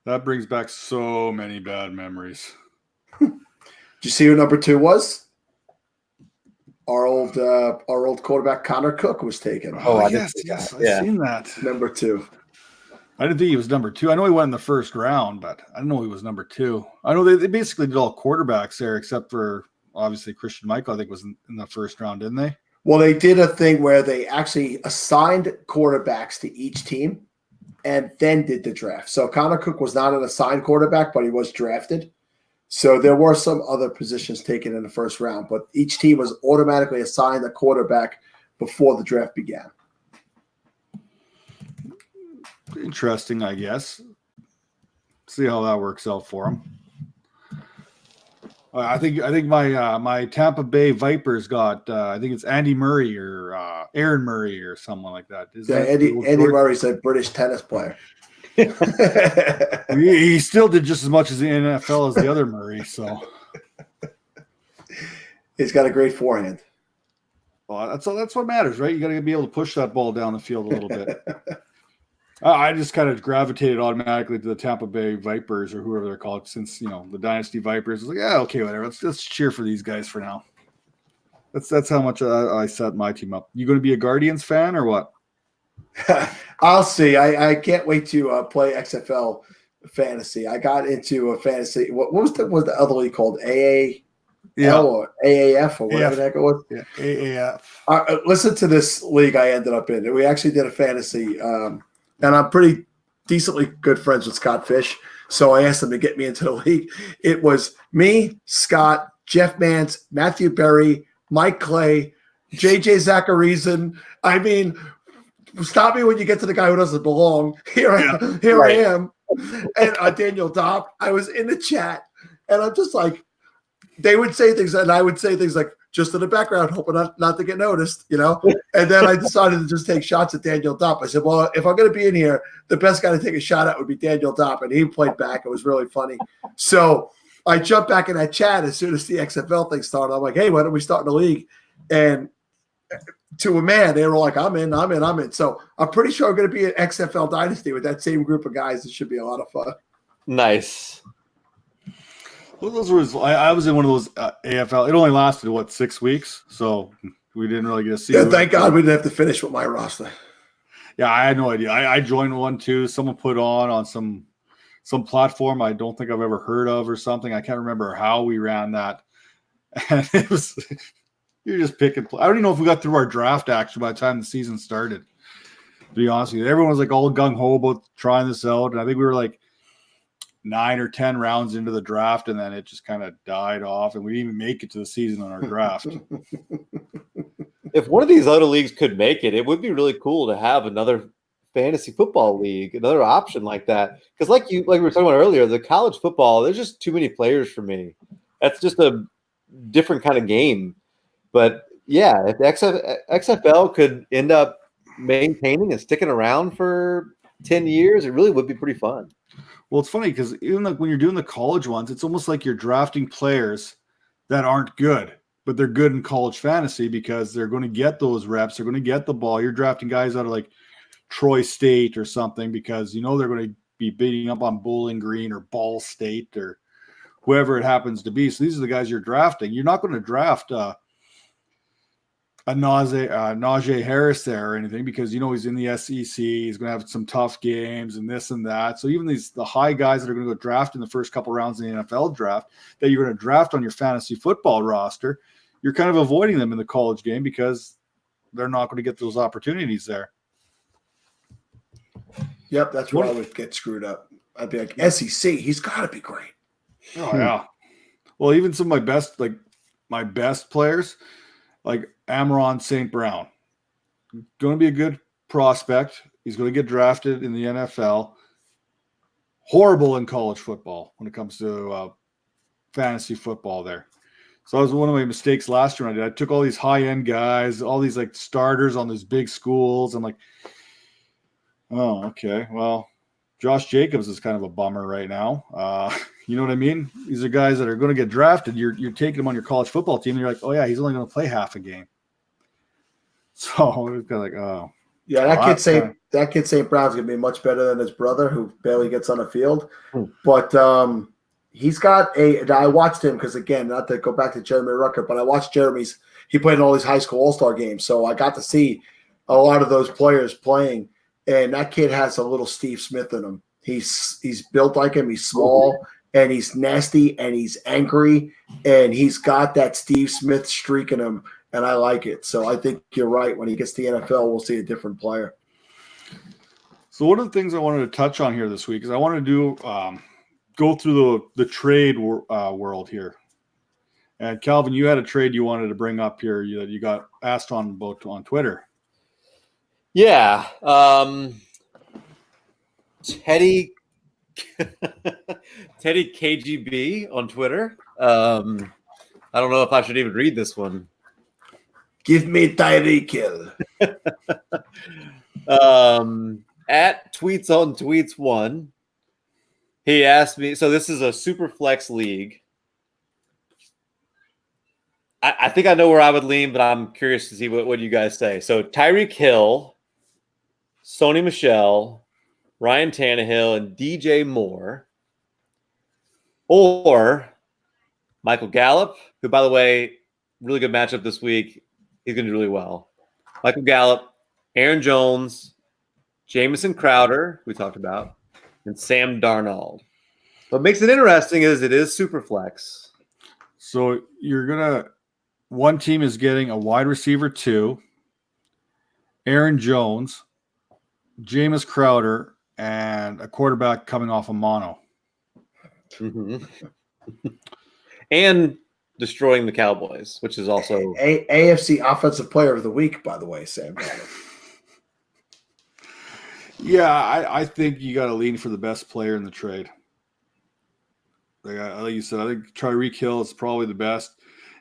That brings back so many bad memories. Did you see who number 2 was? Our old quarterback Connor Cook was taken. Oh, yes, I've seen that. Number 2. I didn't think he was number 2. I know he went in the first round, but I didn't know he was number 2. I know they basically did all quarterbacks there, except for obviously Christian Michael. I think was in the first round, didn't they? Well, they did a thing where they actually assigned quarterbacks to each team, and then did the draft. So Connor Cook was not an assigned quarterback, but he was drafted. So there were some other positions taken in the first round, but each team was automatically assigned a quarterback before the draft began. Interesting, I guess. See how that works out for them. I think my Tampa Bay Vipers got I think it's Andy Murray or Aaron Murray or someone like that. Andy Murray's a British tennis player. he still did just as much as the NFL as the other Murray, so he's got a great forehand. Well, that's what matters, right? You got to be able to push that ball down the field a little bit. I just kind of gravitated automatically to the Tampa Bay Vipers or whoever they're called, since the Dynasty Vipers. I was like, yeah, okay, whatever. Let's cheer for these guys for now. That's how much I set my team up. You going to be a Guardians fan or what? I'll see. I can't wait to play XFL fantasy. I got into a fantasy. What was the other league called? AA. Yeah. Or AAF or whatever the heck it was. Yeah, AAF. Listen to this league I ended up in. We actually did a fantasy, and I'm pretty decently good friends with Scott Fish. So I asked him to get me into the league. It was me, Scott, Jeff Mance, Matthew Berry, Mike Clay, JJ Zacharyson. I mean, stop me when you get to the guy who doesn't belong. Here I am. And Daniel Dopp. I was in the chat, and I'm just like, they would say things, and I would say things like, just in the background, hoping not to get noticed, And then I decided to just take shots at Daniel Dopp. I said, well, if I'm going to be in here, the best guy to take a shot at would be Daniel Dopp. And he played back. It was really funny. So I jumped back in that chat as soon as the XFL thing started. I'm like, hey, why don't we start in the league? And to a man, they were like, I'm in. So I'm pretty sure I'm going to be an XFL Dynasty with that same group of guys. It should be a lot of fun. Nice. Well, I was in one of those AFL. It only lasted 6 weeks, so we didn't really get to see. Yeah, thank God we didn't have to finish with my roster. Yeah, I had no idea. I joined one too. Someone put on some platform I don't think I've ever heard of or something. I can't remember how we ran that, and it was you're just picking. I don't even know if we got through our draft actually by the time the season started. To be honest with you, everyone was like all gung ho about trying this out, and I think we were like 9 or 10 rounds into the draft, and then it just kind of died off, and we didn't even make it to the season on our draft. If one of these other leagues could make it, it would be really cool to have another fantasy football league, another option like that. Because like we were talking about earlier, the college football, there's just too many players for me. That's just a different kind of game. But yeah, if XFL could end up maintaining and sticking around for 10 years, it really would be pretty fun. Well, it's funny because even like when you're doing the college ones, it's almost like you're drafting players that aren't good, but they're good in college fantasy because they're going to get those reps. They're going to get the ball. You're drafting guys out of like Troy State or something because they're going to be beating up on Bowling Green or Ball State or whoever it happens to be. So these are the guys you're drafting. You're not going to draft a Najee Harris there or anything because he's in the SEC. He's going to have some tough games and this and that. So even the high guys that are going to go draft in the first couple rounds in the NFL draft that you're going to draft on your fantasy football roster, you're kind of avoiding them in the college game because they're not going to get those opportunities there. Yep, that's where I would get screwed up. I'd be like, SEC, he's got to be great. Oh yeah. Well, even some of my best players, like Amon St. Brown, going to be a good prospect. He's going to get drafted in the NFL. Horrible in college football when it comes to fantasy football there. So that was one of my mistakes last year. I took all these high-end guys, all these like starters on these big schools. I'm like, oh, okay. Well, Josh Jacobs is kind of a bummer right now. You know what I mean? These are guys that are going to get drafted. You're taking them on your college football team. And you're like, oh yeah, he's only going to play half a game. So it's kind of like, oh. Yeah, that kid St. Brown's going to be much better than his brother who barely gets on the field. But he's got I watched him because, again, not to go back to Jeremy Rucker, but I watched he played in all these high school all-star games. So I got to see a lot of those players playing. And that kid has a little Steve Smith in him. He's built like him. He's small, and he's nasty, and he's angry, and he's got that Steve Smith streak in him, and I like it. So I think you're right. When he gets to the NFL, we'll see a different player. So one of the things I wanted to touch on here this week is I wanted to do kind go through the trade world here. And Calvin, you had a trade you wanted to bring up here that you got asked on Twitter. Yeah. Teddy KGB on Twitter. I don't know if I should even read this one. Give me Tyreek Hill. At Tweets on Tweets 1, he asked me, so this is a super flex league. I think I know where I would lean, but I'm curious to see what you guys say. So Tyreek Hill, Sony Michel, Ryan Tannehill, and DJ Moore, or Michael Gallup, who, by the way, really good matchup this week. He's going to do really well. Michael Gallup, Aaron Jones, Jamison Crowder, we talked about, and Sam Darnold. What makes it interesting is it is super flex. So one team is getting a wide receiver 2, Aaron Jones, Jameis Crowder, and a quarterback coming off a mono. Mm-hmm. And destroying the Cowboys, which is also AFC Offensive Player of the Week, by the way, Sam. Yeah, I think you got to lean for the best player in the trade. Like you said, I think Tyreek Hill is probably the best.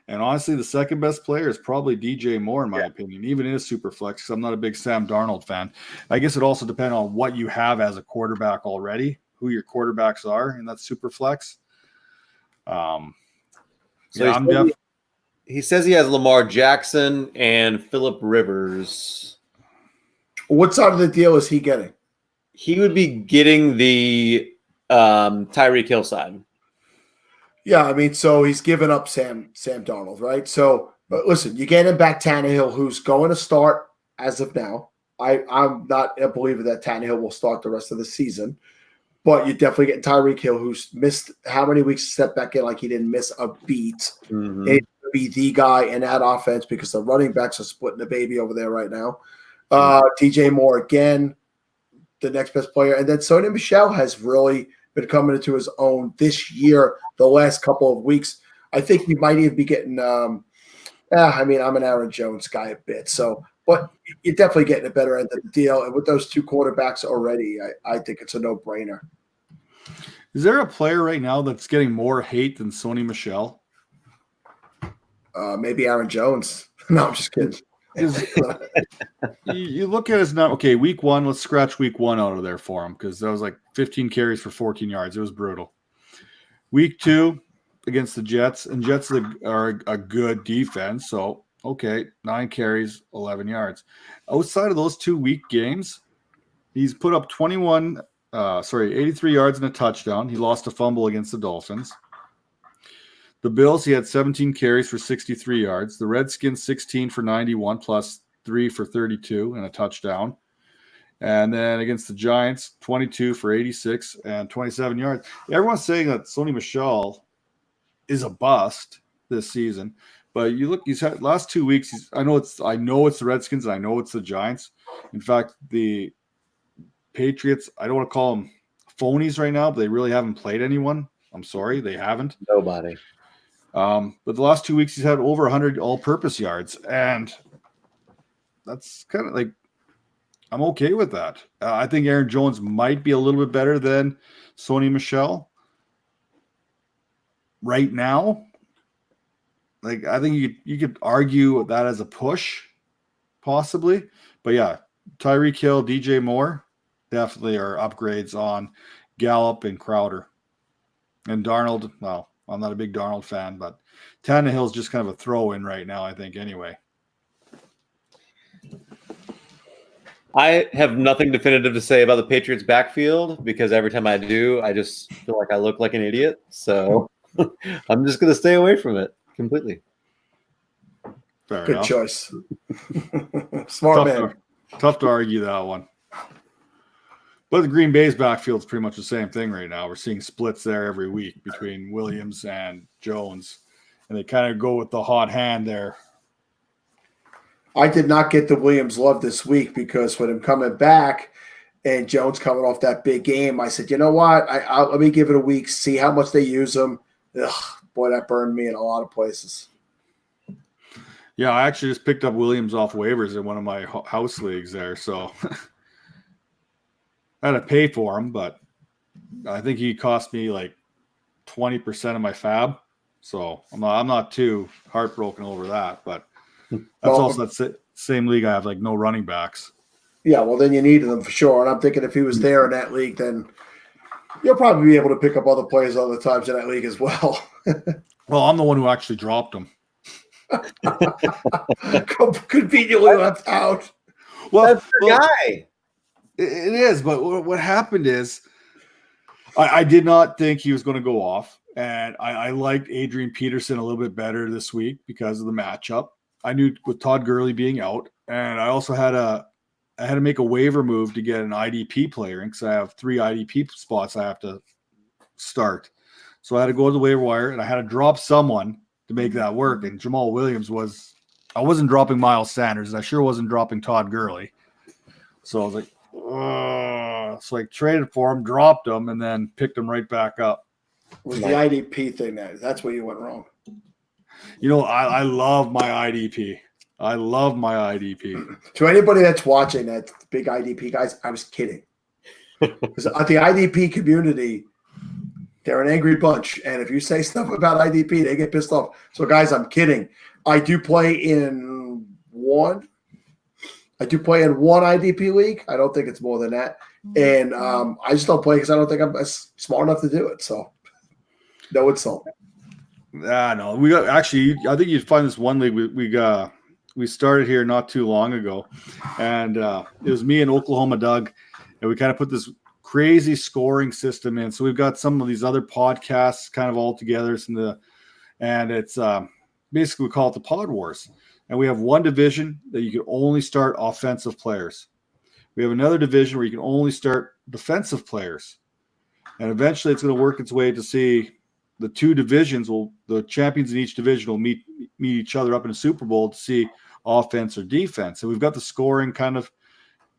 And honestly, the second best player is probably DJ Moore, in my opinion, even in a super flex, because I'm not a big Sam Darnold fan. I guess it also depends on what you have as a quarterback already, who your quarterbacks are in that super flex. He says he has Lamar Jackson and Phillip Rivers. What side of the deal is he getting? He would be getting the Tyreek Hill side. Yeah, I mean, so he's given up Sam Darnold, right? So, but listen, you get him back Tannehill, who's going to start as of now. I'm not a believer that Tannehill will start the rest of the season, but you're definitely getting Tyreek Hill, who's missed how many weeks to step back in like he didn't miss a beat. Mm-hmm. He's going to be the guy in that offense because the running backs are splitting the baby over there right now. DJ Moore again, the next best player. And then Sony Michel has really been coming into his own this year, the last couple of weeks. I think you might even be getting I mean, I'm an Aaron Jones guy a bit. So, but you're definitely getting a better end of the deal. And with those two quarterbacks already, I think it's a no-brainer. Is there a player right now that's getting more hate than Sony Michel? Maybe Aaron Jones. No, I'm just kidding. You look at his now. Okay, week 1. Let's scratch week 1 out of there for him because that was like 15 carries for 14 yards. It was brutal. Week 2 against the Jets, and Jets are a good defense. So okay, 9 carries, 11 yards. Outside of those 2 week games, he's put up 83 yards and a touchdown. He lost a fumble against the Dolphins. The Bills, he had 17 carries for 63 yards. The Redskins, 16 for 91 plus 3 for 32 and a touchdown. And then against the Giants, 22 for 86 and 27 yards. Everyone's saying that Sony Michel is a bust this season. But you look, he's had last 2 weeks. I know it's the Redskins. And I know it's the Giants. In fact, the Patriots, I don't want to call them phonies right now, but they really haven't played anyone. I'm sorry, they haven't. Nobody. But the last 2 weeks, he's had over 100 all-purpose yards, and that's kind of like I'm okay with that. I think Aaron Jones might be a little bit better than Sony Michel right now. Like I think you could argue that as a push, possibly, but yeah, Tyreek Hill, DJ Moore definitely are upgrades on Gallup and Crowder, and Darnold. Well, I'm not a big Darnold fan, but Tannehill's just kind of a throw-in right now, I think, anyway. I have nothing definitive to say about the Patriots backfield because every time I do, I just feel like I look like an idiot. So I'm just going to stay away from it completely. Fair Good enough. choice. Smart man. Tough to argue that one. But the Green Bay's backfield is pretty much the same thing right now. We're seeing splits there every week between Williams and Jones, and they kind of go with the hot hand there. I did not get the Williams love this week because with him coming back, and Jones coming off that big game. I said, you know what? Let me give it a week, see how much they use him. Ugh, boy, that burned me in a lot of places. Yeah, I actually just picked up Williams off waivers in one of my house leagues there, so I had to pay for him, but I think he cost me like 20% of my fab, so I'm not too heartbroken over that. But that's also that same league I have like no running backs. Yeah, well, then you needed them for sure. And I'm thinking if he was there in that league, then you'll probably be able to pick up other players other times in that league as well. Well, I'm the one who actually dropped him. Conveniently left out. Well, that's the guy. It is, but what happened is I did not think he was going to go off, and I liked Adrian Peterson a little bit better this week because of the matchup. I knew with Todd Gurley being out, and I also had to make a waiver move to get an IDP player because I have 3 IDP spots I have to start. So I had to go to the waiver wire, and I had to drop someone to make that work. And Jamal Williams I wasn't dropping Miles Sanders, and I sure wasn't dropping Todd Gurley. So I was like, ugh. So I traded for him, dropped him, and then picked him right back up. It was the IDP thing that's where you went wrong. You know, I love my IDP. I love my IDP. To anybody that's watching that big IDP guys, I was kidding. Because the IDP community, they're an angry bunch. And if you say stuff about IDP, they get pissed off. So, guys, I'm kidding. I do play in one IDP league. I don't think it's more than that. And I just don't play because I don't think I'm smart enough to do it. So, no insult. No. We got actually, I think you'd find this one league we started here not too long ago. And it was me and Oklahoma Doug. And we kind of put this crazy scoring system in. So we've got some of these other podcasts kind of all together. And it's basically we call it the Pod Wars. And we have one division that you can only start offensive players. We have another division where you can only start defensive players. And eventually it's going to work its way to see the two divisions the champions in each division will meet each other up in a Super Bowl to see offense or defense. So we've got the scoring kind of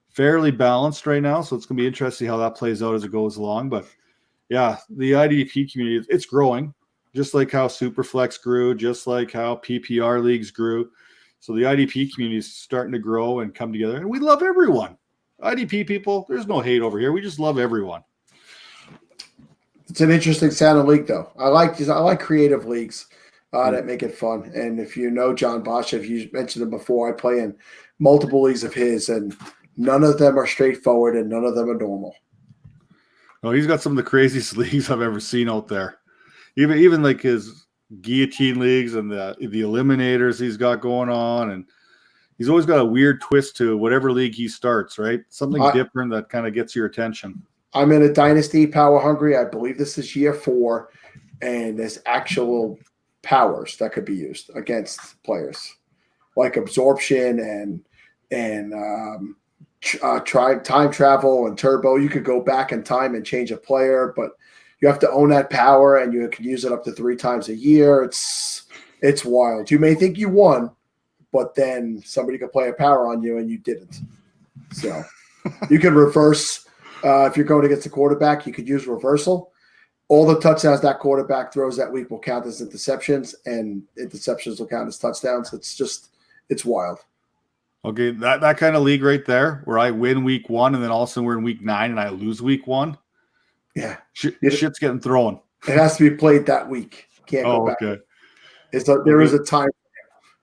fairly balanced right now. So it's going to be interesting how that plays out as it goes along. But yeah, the IDP community, it's growing, just like how Superflex grew, just like how PPR leagues grew. So the IDP community is starting to grow and come together. And we love everyone. IDP people, there's no hate over here. We just love everyone. It's an interesting sounding league, though. I like creative leagues that make it fun. And if you know John Bosch, if you mentioned him before, I play in multiple leagues of his, and none of them are straightforward and none of them are normal. Oh, he's got some of the craziest leagues I've ever seen out there. Even like his guillotine leagues and the eliminators he's got going on, and he's always got a weird twist to whatever league he starts, right? Something different that kind of gets your attention. I'm in a Dynasty Power Hungry. I believe this is year 4, and there's actual powers that could be used against players, like absorption and time travel and turbo. You could go back in time and change a player, but you have to own that power, and you can use it up to 3 times a year. It's wild. You may think you won, but then somebody could play a power on you and you didn't. So you can reverse. If you're going against the quarterback, you could use reversal. All the touchdowns that quarterback throws that week will count as interceptions, and interceptions will count as touchdowns. It's wild. Okay, that kind of league right there, where I win week 1 and then all of a sudden we're in week 9 and I lose week 1. Yeah, shit's getting thrown. It has to be played that week. Can't go back. Okay. There is a time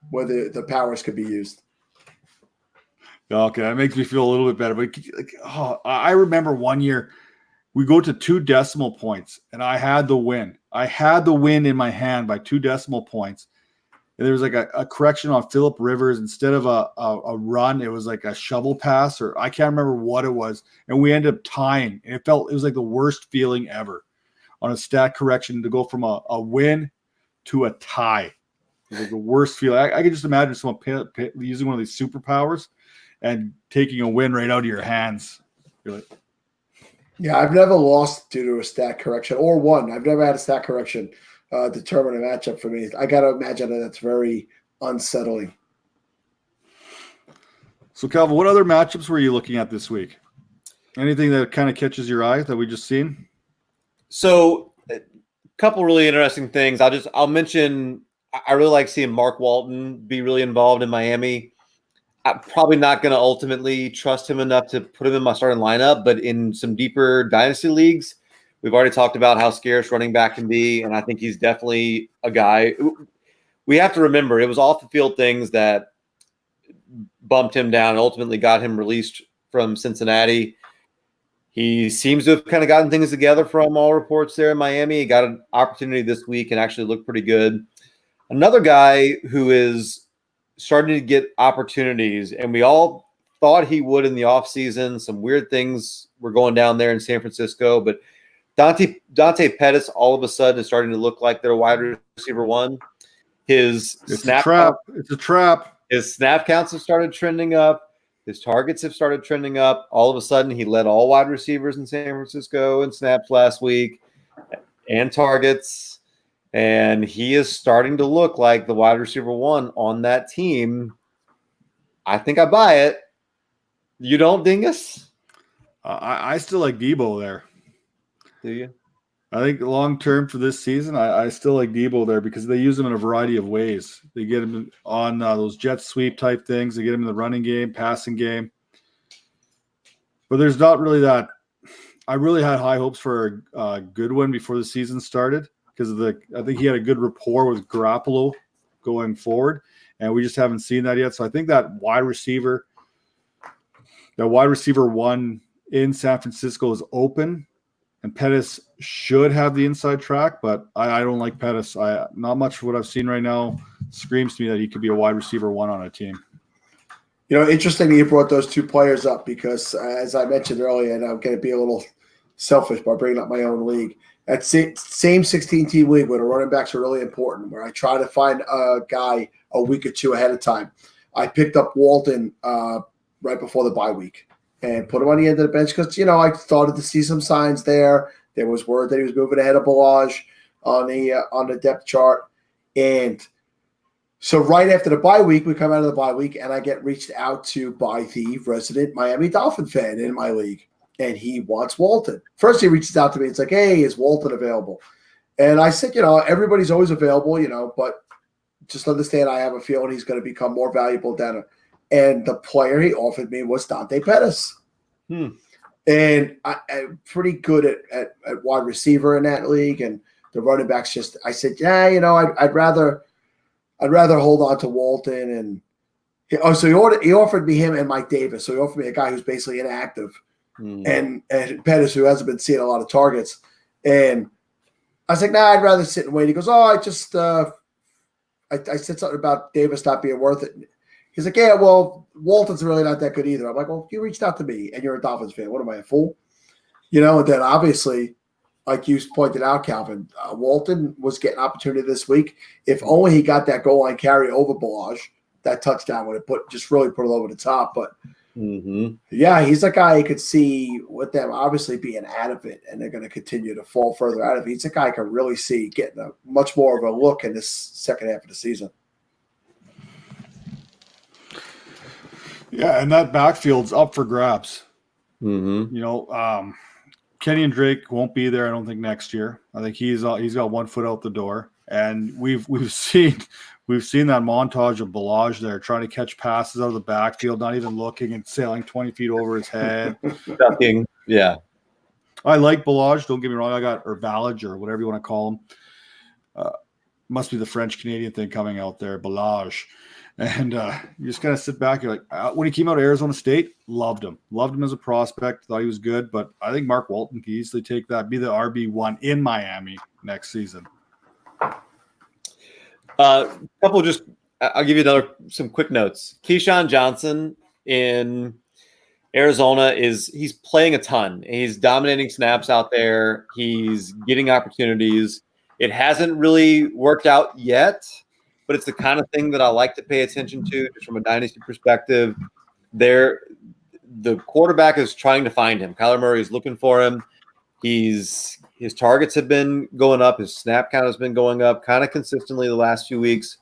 where the powers could be used. Okay, that makes me feel a little bit better. But I remember one year we go to 2 decimal points, and I had the win. I had the win in my hand by 2 decimal points. And there was like a correction on Phillip Rivers. Instead of a run, it was like a shovel pass, or I can't remember what it was. And we ended up tying. And it was like the worst feeling ever on a stat correction to go from a win to a tie. It was like the worst feeling. I can just imagine someone using one of these superpowers and taking a win right out of your hands. You're like, yeah, I've never lost due to a stat correction or won. I've never had a stat correction determine a matchup for me. I got to imagine that that's very unsettling. So, Calvin, what other matchups were you looking at this week? Anything that kind of catches your eye that we just seen? So, a couple really interesting things. I'll mention. I really like seeing Mark Walton be really involved in Miami. I'm probably not going to ultimately trust him enough to put him in my starting lineup, but in some deeper dynasty leagues, we've already talked about how scarce running back can be, and I think he's definitely a guy. We have to remember it was off the field things that bumped him down and ultimately got him released from Cincinnati. He seems to have kind of gotten things together from all reports there in Miami. He got an opportunity this week and actually looked pretty good. Another guy who is starting to get opportunities, and we all thought he would in the offseason. Some weird things were going down there in San Francisco, but Dante Pettis all of a sudden is starting to look like their wide receiver one. It's a trap. His snap counts have started trending up. His targets have started trending up. All of a sudden, he led all wide receivers in San Francisco in snaps last week and targets. And he is starting to look like the wide receiver one on that team. I think I buy it. You don't, Dingus? I still like Debo there. Do you? I think long term for this season, I still like Debo there because they use him in a variety of ways. They get him on those jet sweep type things. They get him in the running game, passing game. But there's not really that. I really had high hopes for a good one before the season started because I think he had a good rapport with Garoppolo going forward, and we just haven't seen that yet. So I think that wide receiver one in San Francisco is open. And Pettis should have the inside track, but I don't like Pettis. Not much of what I've seen right now screams to me that he could be a wide receiver one on a team. Interesting that you brought those two players up because, as I mentioned earlier, and I'm going to be a little selfish by bringing up my own league. That same 16-team league where the running backs are really important, where I try to find a guy a week or two ahead of time. I picked up Walton right before the bye week. And put him on the end of the bench because, I started to see some signs there. There was word that he was moving ahead of Balaj on the depth chart. And so right after the bye week, we come out of the bye week, and I get reached out to by the resident Miami Dolphin fan in my league. And he wants Walton. First, he reaches out to me. It's like, hey, is Walton available? And I said, everybody's always available, but just understand I have a feeling he's going to become more valuable down. And the player he offered me was Dante Pettis. And I'm pretty good at wide receiver in that league. And the running backs I said, I'd rather hold on to Walton. And so he offered me him and Mike Davis. So he offered me a guy who's basically inactive and Pettis, who hasn't been seeing a lot of targets. And I was like, nah, I'd rather sit and wait. He goes, I said something about Davis not being worth it. He's like, yeah, well, Walton's really not that good either. I'm like, well, you reached out to me and you're a Dolphins fan. What am I, a fool? And then obviously, like you pointed out, Calvin, Walton was getting opportunity this week. If only he got that goal line carry over Balaj, that touchdown would have really put it over the top. But yeah, he's a guy you could see with them obviously being out of it, and they're going to continue to fall further out of it. He's a guy I can really see getting a much more of a look in this second half of the season. Yeah, and that backfield's up for grabs. Kenyon Drake won't be there, I don't think, next year. I think he's got 1 foot out the door, and we've seen that montage of Balaj there trying to catch passes out of the backfield, not even looking and sailing 20 feet over his head. Yeah, I like Balaj. Don't get me wrong. Or Balaj or whatever you want to call him. Must be the French Canadian thing coming out there, Balaj. And you just kind of sit back. You're like, when he came out of Arizona State, loved him as a prospect. Thought he was good, but I think Mark Walton can easily take that, be the RB1 in Miami next season. I'll give you some quick notes. Keyshawn Johnson in Arizona he's playing a ton. He's dominating snaps out there. He's getting opportunities. It hasn't really worked out yet, but it's the kind of thing that I like to pay attention to just from a dynasty perspective. The quarterback is trying to find him. Kyler Murray is looking for him. His targets have been going up. His snap count has been going up kind of consistently the last few weeks.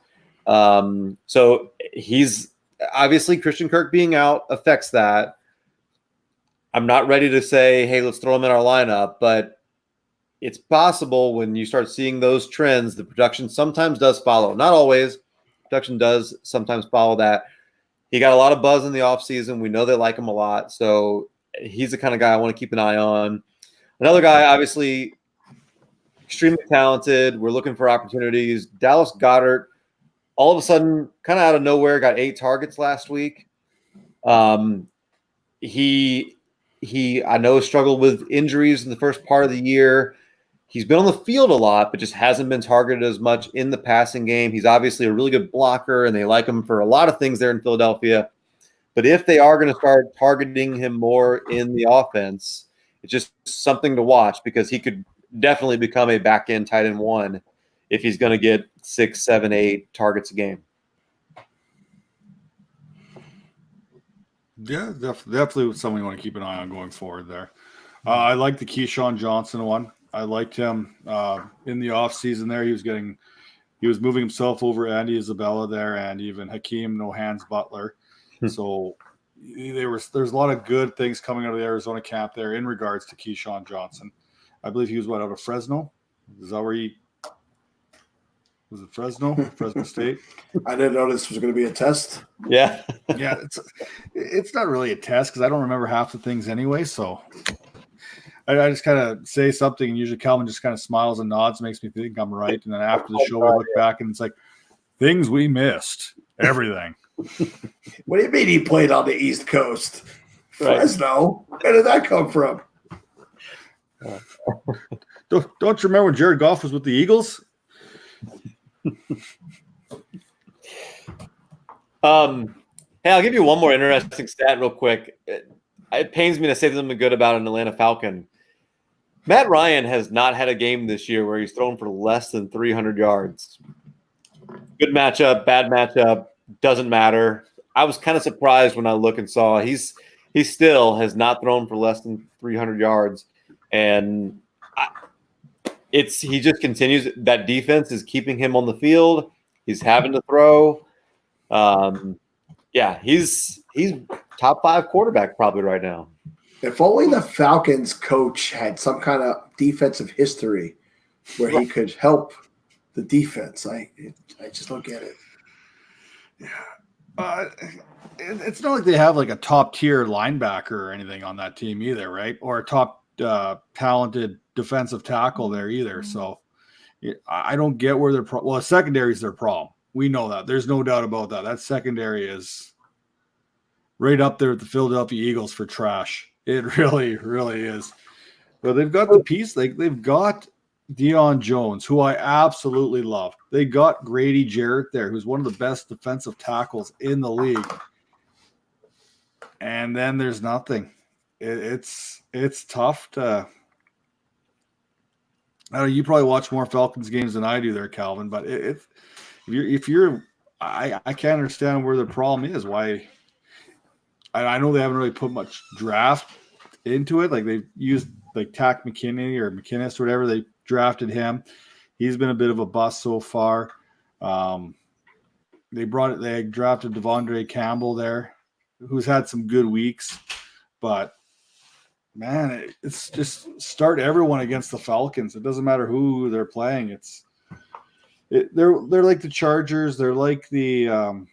So he's obviously Christian Kirk being out affects that. I'm not ready to say, hey, let's throw him in our lineup, but it's possible when you start seeing those trends, the production sometimes does follow. Not always. Production does sometimes follow that. He got a lot of buzz in the offseason. We know they like him a lot. So he's the kind of guy I want to keep an eye on. Another guy, obviously, extremely talented. We're looking for opportunities. Dallas Goedert, all of a sudden, kind of out of nowhere, got 8 targets last week. He I know struggled with injuries in the first part of the year. He's been on the field a lot, but just hasn't been targeted as much in the passing game. He's obviously a really good blocker, and they like him for a lot of things there in Philadelphia. But if they are going to start targeting him more in the offense, it's just something to watch because he could definitely become a back-end tight end 1 if he's going to get 6, 7, 8 targets a game. Yeah, definitely something you want to keep an eye on going forward there. I like the Keyshawn Johnson one. I liked him in the offseason there. He was moving himself over Andy Isabella there and even Hakeem No Hands Butler. So there's a lot of good things coming out of the Arizona camp there in regards to Keyshawn Johnson. I believe he was out of Fresno? Is that where he was? It Fresno State? I didn't know this was going to be a test. Yeah. Yeah, it's not really a test because I don't remember half the things anyway, so I just kind of say something, and usually Calvin just kind of smiles and nods, makes me think I'm right. And then after the show, we look back, and it's like, things we missed, everything. What do you mean he played on the East Coast? Right. Fresno? Where did that come from? Don't you remember when Jared Goff was with the Eagles? Hey, I'll give you one more interesting stat real quick. It pains me to say something good about an Atlanta Falcon. Matt Ryan has not had a game this year where he's thrown for less than 300 yards. Good matchup, bad matchup, doesn't matter. I was kind of surprised when I look and saw he still has not thrown for less than 300 yards. And he just continues. That defense is keeping him on the field. He's having to throw. Yeah, he's top 5 quarterback probably right now. If only the Falcons coach had some kind of defensive history where he could help the defense. I just don't get it. Yeah. It's not like they have like a top tier linebacker or anything on that team either, right? Or a top talented defensive tackle there either. So I don't get where the secondary is their problem. We know that. There's no doubt about that. That secondary is right up there with the Philadelphia Eagles for trash. It really, really is. But they've got the piece. They've got Deion Jones, who I absolutely love. They got Grady Jarrett there, who's one of the best defensive tackles in the league. And then there's nothing. It's tough to. I don't know, you probably watch more Falcons games than I do there, Calvin. But if you're, I can't understand where the problem is. Why? I know they haven't really put much draft into it. Like they've used like Tack McKinney or McInnes or whatever. They drafted him. He's been a bit of a bust so far. They drafted Devondre Campbell there, who's had some good weeks. But man, it's just start everyone against the Falcons. It doesn't matter who they're playing. They're like the Chargers. They're like the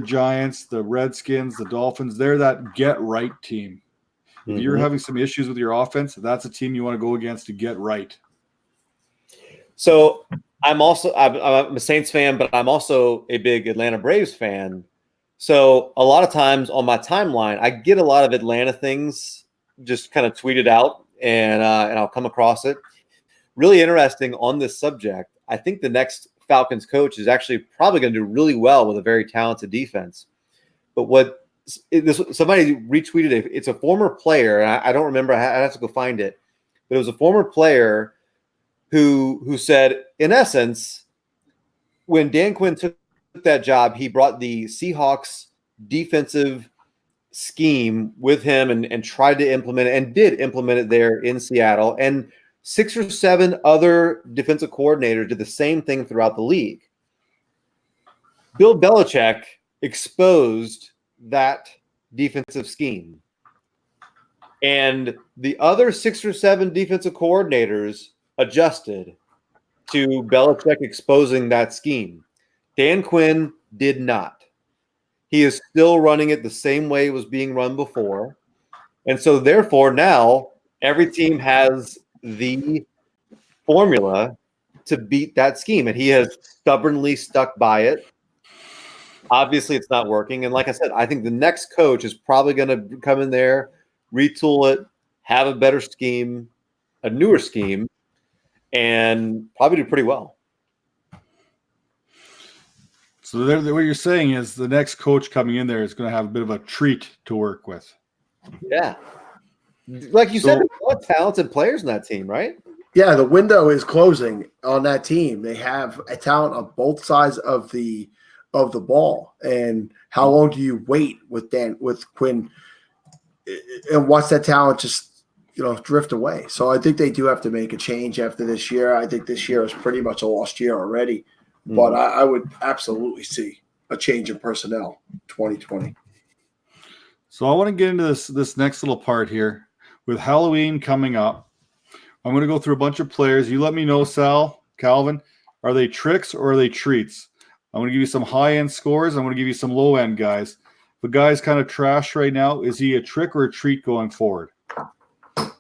Giants, the Redskins, the Dolphins. They're that get right team. If you're having some issues with your offense, that's a team you want to go against to get right. So I'm a Saints fan, but I'm also a big Atlanta Braves fan. So a lot of times on my timeline, I get a lot of Atlanta things just kind of tweeted out, and I'll come across it. Really interesting on this subject. I think the next Falcons coach is actually probably going to do really well with a very talented defense. But somebody retweeted it. It's a former player, and I don't remember. I have to go find it. But it was a former player who said, in essence, when Dan Quinn took that job, he brought the Seahawks defensive scheme with him and tried to implement it and did implement it there in Seattle. And 6 or 7 other defensive coordinators did the same thing throughout the league. Bill Belichick exposed that defensive scheme. And the other 6 or 7 defensive coordinators adjusted to Belichick exposing that scheme. Dan Quinn did not. He is still running it the same way it was being run before. And so, therefore, now every team has the formula to beat that scheme. And he has stubbornly stuck by it. Obviously, it's not working. And like I said, I think the next coach is probably going to come in there, retool it, have a better scheme, a newer scheme, and probably do pretty well. So what you're saying is the next coach coming in there is going to have a bit of a treat to work with. Yeah. Like you said, there's a lot of talented players in that team, right? Yeah, the window is closing on that team. They have a talent on both sides of the ball. And how long do you wait with Quinn and watch that talent just drift away? So I think they do have to make a change after this year. I think this year is pretty much a lost year already. But I would absolutely see a change in personnel 2020. So I want to get into this next little part here. With Halloween coming up, I'm going to go through a bunch of players. You let me know, Calvin, are they tricks or are they treats? I'm going to give you some high-end scores. I'm going to give you some low-end guys. If a guy's kind of trash right now, is he a trick or a treat going forward? So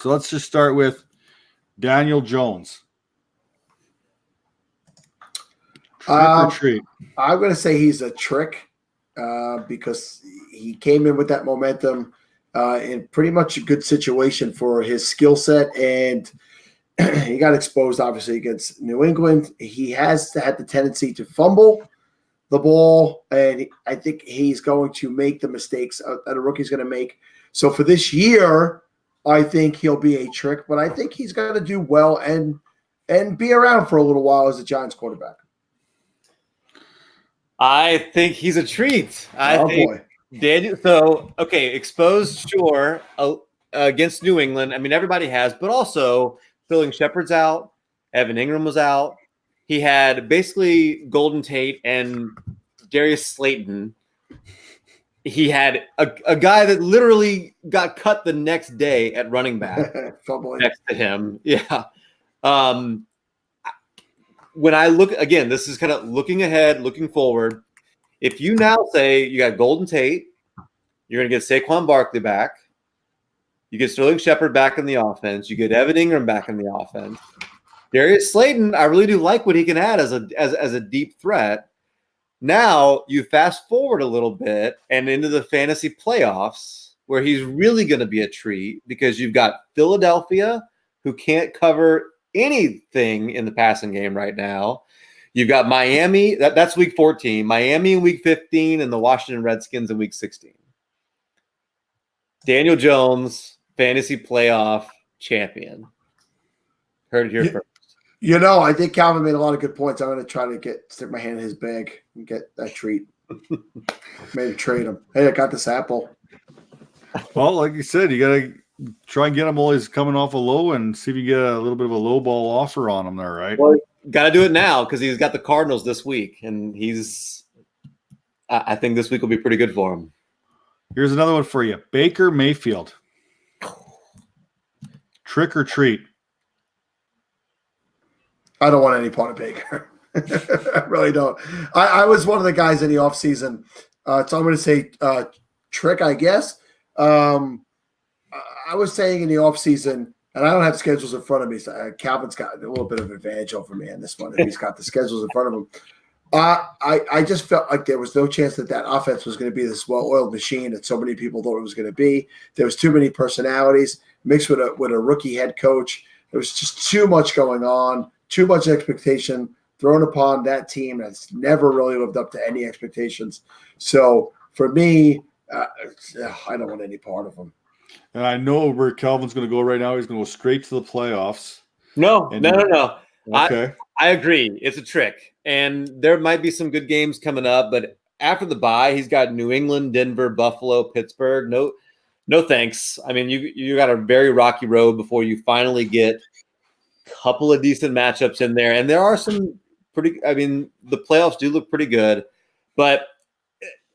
let's just start with Daniel Jones. Trick or treat? I'm going to say he's a trick because he came in with that momentum in pretty much a good situation for his skill set, and he got exposed, obviously, against New England. He has had the tendency to fumble the ball, and I think he's going to make the mistakes that a rookie's going to make. So for this year, I think he'll be a trick, but I think he's going to do well and be around for a little while as a Giants quarterback. I think he's a treat. Boy. Daniel. So, okay, exposed, sure, against New England. I mean, everybody has, but also Sterling Shepard's out. Evan Ingram was out. He had basically Golden Tate and Darius Slayton. He had a guy that literally got cut the next day at running back next to him. Yeah. When I look, again, this is kind of looking ahead, looking forward. If you now say you got Golden Tate, you're going to get Saquon Barkley back. You get Sterling Shepard back in the offense. You get Evan Ingram back in the offense. Darius Slayton, I really do like what he can add as a deep threat. Now you fast forward a little bit and into the fantasy playoffs where he's really going to be a treat because you've got Philadelphia, who can't cover anything in the passing game right now. You've got Miami, that's week 14, Miami in week 15, and the Washington Redskins in week 16. Daniel Jones, fantasy playoff champion. Heard it here first. I think Calvin made a lot of good points. I'm going to try to stick my hand in his bag and get that treat. Maybe trade him. Hey, I got this apple. Well, like you said, you got to try and get him while he's coming off a low and see if you get a little bit of a low ball offer on him there, right? Well, got to do it now because he's got the Cardinals this week, and I think this week will be pretty good for him. Here's another one for you. Baker Mayfield. Trick or treat? I don't want any part of Baker. I really don't. I was one of the guys in the offseason. So I'm going to say trick, I guess. I was saying in the offseason, and I don't have schedules in front of me, so Calvin's got a little bit of advantage over me on this one if he's got the schedules in front of him. I just felt like there was no chance that offense was going to be this well-oiled machine that so many people thought it was going to be. There was too many personalities mixed with a rookie head coach. There was just too much going on, too much expectation thrown upon that team that's never really lived up to any expectations. So for me, I don't want any part of them. And I know where Calvin's going to go right now. He's going to go straight to the playoffs. No. Okay. I agree. It's a trick. And there might be some good games coming up, but after the bye, he's got New England, Denver, Buffalo, Pittsburgh. No thanks. I mean, you got a very rocky road before you finally get a couple of decent matchups in there. And there are some the playoffs do look pretty good, but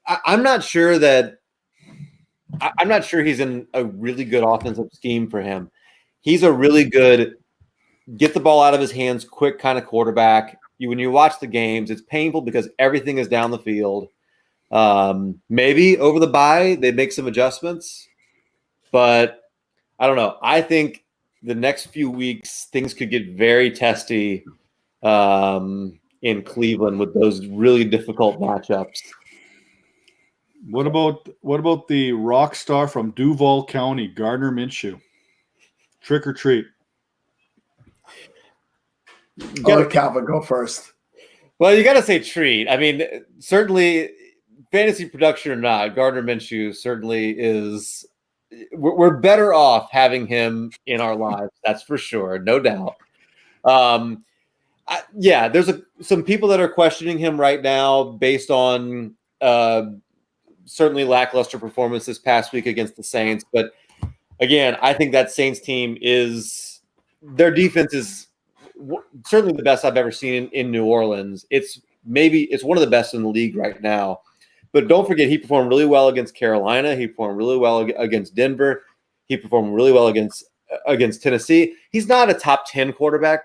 I'm not sure that I'm not sure he's in a really good offensive scheme for him. He's a really good get the ball out of his hands quick kind of quarterback. When you watch the games, it's painful because everything is down the field. Maybe over the bye they make some adjustments, but I don't know. I think the next few weeks things could get very testy in Cleveland with those really difficult matchups. What about the rock star from Duval County, Gardner Minshew? Trick or treat? I'll let Calvin go first. Well, you got to say treat. I mean, certainly fantasy production or not, Gardner Minshew certainly is. We're better off having him in our lives. That's for sure, no doubt. There's some people that are questioning him right now based on certainly lackluster performance this past week against the Saints. But again, I think that Saints team their defense is certainly the best I've ever seen in New Orleans. It's one of the best in the league right now. But don't forget, he performed really well against Carolina. He performed really well against Denver. He performed really well against Tennessee. He's not a top 10 quarterback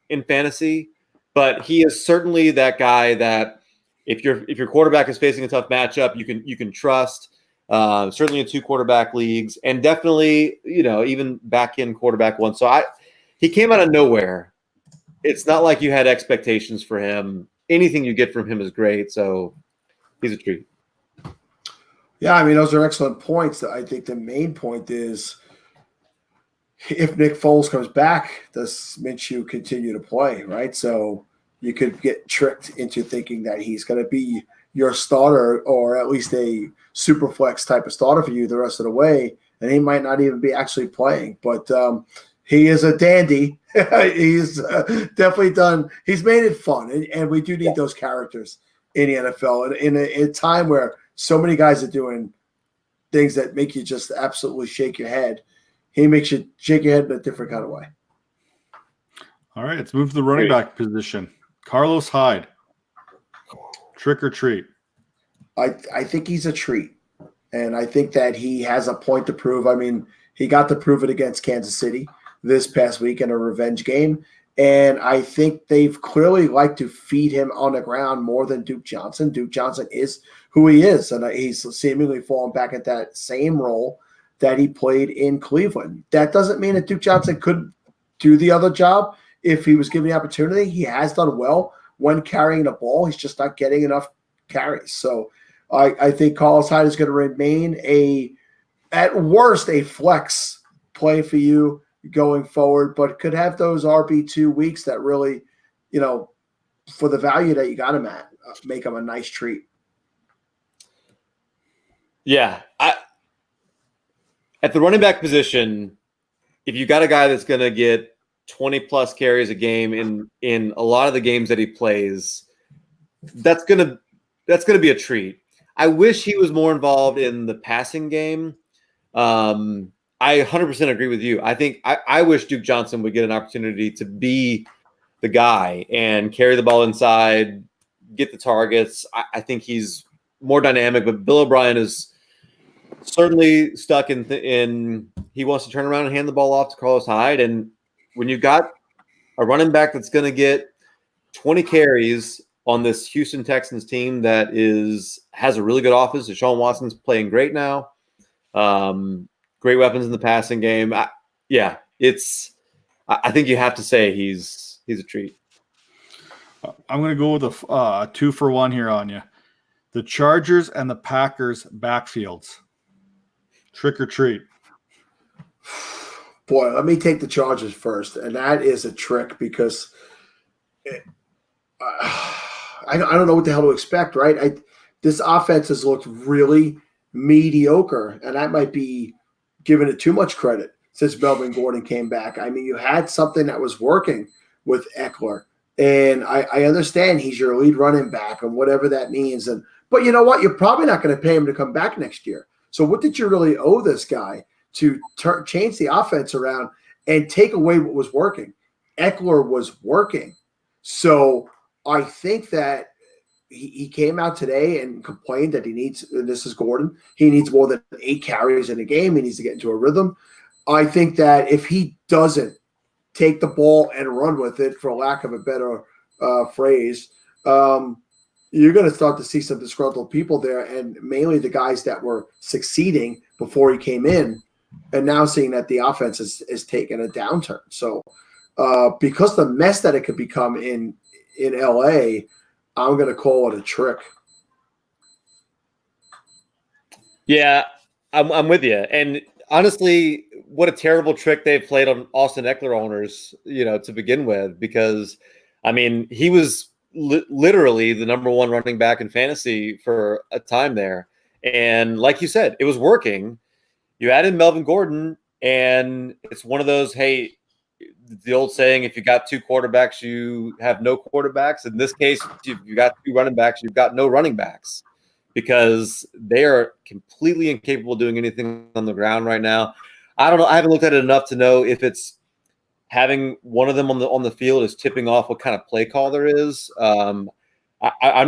in fantasy, but he is certainly that guy that if your quarterback is facing a tough matchup, you can trust. Certainly in 2 quarterback leagues, and definitely even back in quarterback one. So he came out of nowhere. It's not like you had expectations for him. Anything you get from him is great. So he's a treat. Yeah, I mean, those are excellent points. I think the main point is if Nick Foles comes back, does Minshew continue to play, right? So you could get tricked into thinking that he's going to be your starter or at least a super flex type of starter for you the rest of the way, and he might not even be actually playing. But he is a dandy. He's definitely done – he's made it fun, and we do need those characters in the NFL. And in a time where so many guys are doing things that make you just absolutely shake your head, he makes you shake your head in a different kind of way. All right, let's move to the running back position. Carlos Hyde, trick or treat? I think he's a treat, and I think that he has a point to prove. I mean, he got to prove it against Kansas City this past week in a revenge game, and I think they've clearly liked to feed him on the ground more than Duke Johnson. Duke Johnson is who he is, and he's seemingly fallen back at that same role that he played in Cleveland. That doesn't mean that Duke Johnson couldn't do the other job if he was given the opportunity. He has done well when carrying the ball. He's just not getting enough carries. So I think Carlos Hyde is going to remain at worst, a flex play for you going forward, but could have those RB2 weeks that really, for the value that you got him at, make him a nice treat. Yeah. At the running back position, if you got a guy that's going to get 20 plus carries a game in a lot of the games that he plays, that's going to be a treat. I wish he was more involved in the passing game. I 100% agree with you. I think I wish Duke Johnson would get an opportunity to be the guy and carry the ball inside, get the targets. I think he's more dynamic, but Bill O'Brien is certainly stuck in he wants to turn around and hand the ball off to Carlos Hyde. And when you got a running back that's going to get 20 carries on this Houston Texans team that has a really good offense, Deshaun Watson's playing great now. Great weapons in the passing game. I think you have to say he's a treat. I'm going to go with a 2-for-1 here on you. The Chargers and the Packers backfields. Trick or treat? Boy, let me take the Chargers first, and that is a trick because I don't know what the hell to expect, right? This offense has looked really mediocre, and that might be giving it too much credit since Melvin Gordon came back. I mean, you had something that was working with Eckler, and I understand he's your lead running back and whatever that means. But you know what? You're probably not going to pay him to come back next year. So what did you really owe this guy to change the offense around and take away what was working? Eckler was working. So I think that he came out today and complained that he needs, this is Gordon, he needs more than 8 carries in a game. He needs to get into a rhythm. I think that if he doesn't take the ball and run with it, for lack of a better phrase, you're going to start to see some disgruntled people there, and mainly the guys that were succeeding before he came in, and now seeing that the offense is taking a downturn. So because the mess that it could become in LA, I'm going to call it a trick. Yeah, I'm with you. And honestly, what a terrible trick they've played on Austin Eckler owners, to begin with, because I mean, he was literally the number 1 running back in fantasy for a time there. And like you said, it was working. You add in Melvin Gordon, and it's one of those, hey, the old saying, if you got 2 quarterbacks, you have no quarterbacks. In this case, if you got 2 running backs, you've got no running backs, because they are completely incapable of doing anything on the ground right now. I don't know. I haven't looked at it enough to know if it's having one of them on the field is tipping off what kind of play call there is. I'm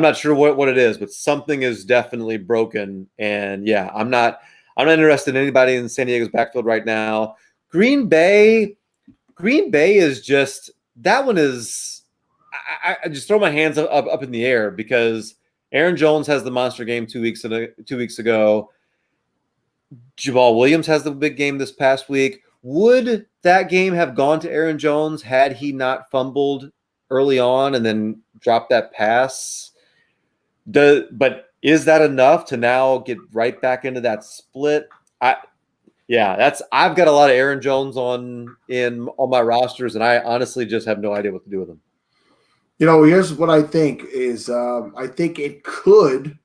not sure what it is, but something is definitely broken. And yeah, I'm not interested in anybody in San Diego's backfield right now. Green Bay is just, that one is, I just throw my hands up in the air, because Aaron Jones has the monster game 2 weeks ago. Jamal Williams has the big game this past week. Would that game have gone to Aaron Jones had he not fumbled early on and then dropped that pass? But is that enough to now get right back into that split? I've got a lot of Aaron Jones on my rosters, and I honestly just have no idea what to do with him. Here's what I think is, I think it could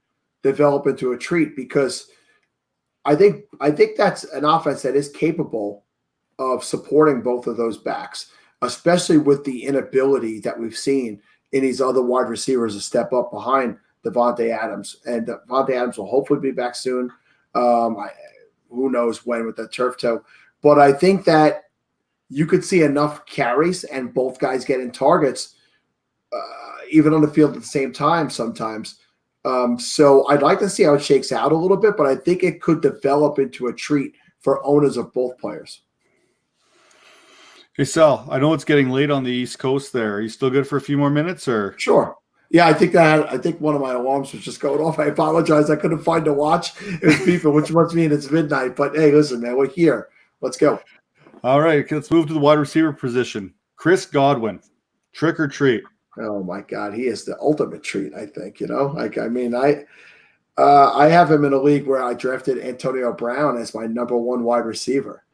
develop into a treat, because I think that's an offense that is capable of supporting both of those backs, especially with the inability that we've seen in these other wide receivers to step up behind Devontae Adams. And Devontae Adams will hopefully be back soon. Who knows when with that turf toe. But I think that you could see enough carries and both guys getting targets, even on the field at the same time sometimes. So I'd like to see how it shakes out a little bit, but I think it could develop into a treat for owners of both players. Hey, Sal, I know it's getting late on the East Coast there. Are you still good for a few more minutes, or? Sure. Yeah, I think one of my alarms was just going off. I apologize. I couldn't find a watch. It was beeping, which must mean it's midnight. But hey, listen, man, we're here. Let's go. All right, let's move to the wide receiver position. Chris Godwin, trick or treat? Oh my God, he is the ultimate treat. I think I have him in a league where I drafted Antonio Brown as my number 1 wide receiver,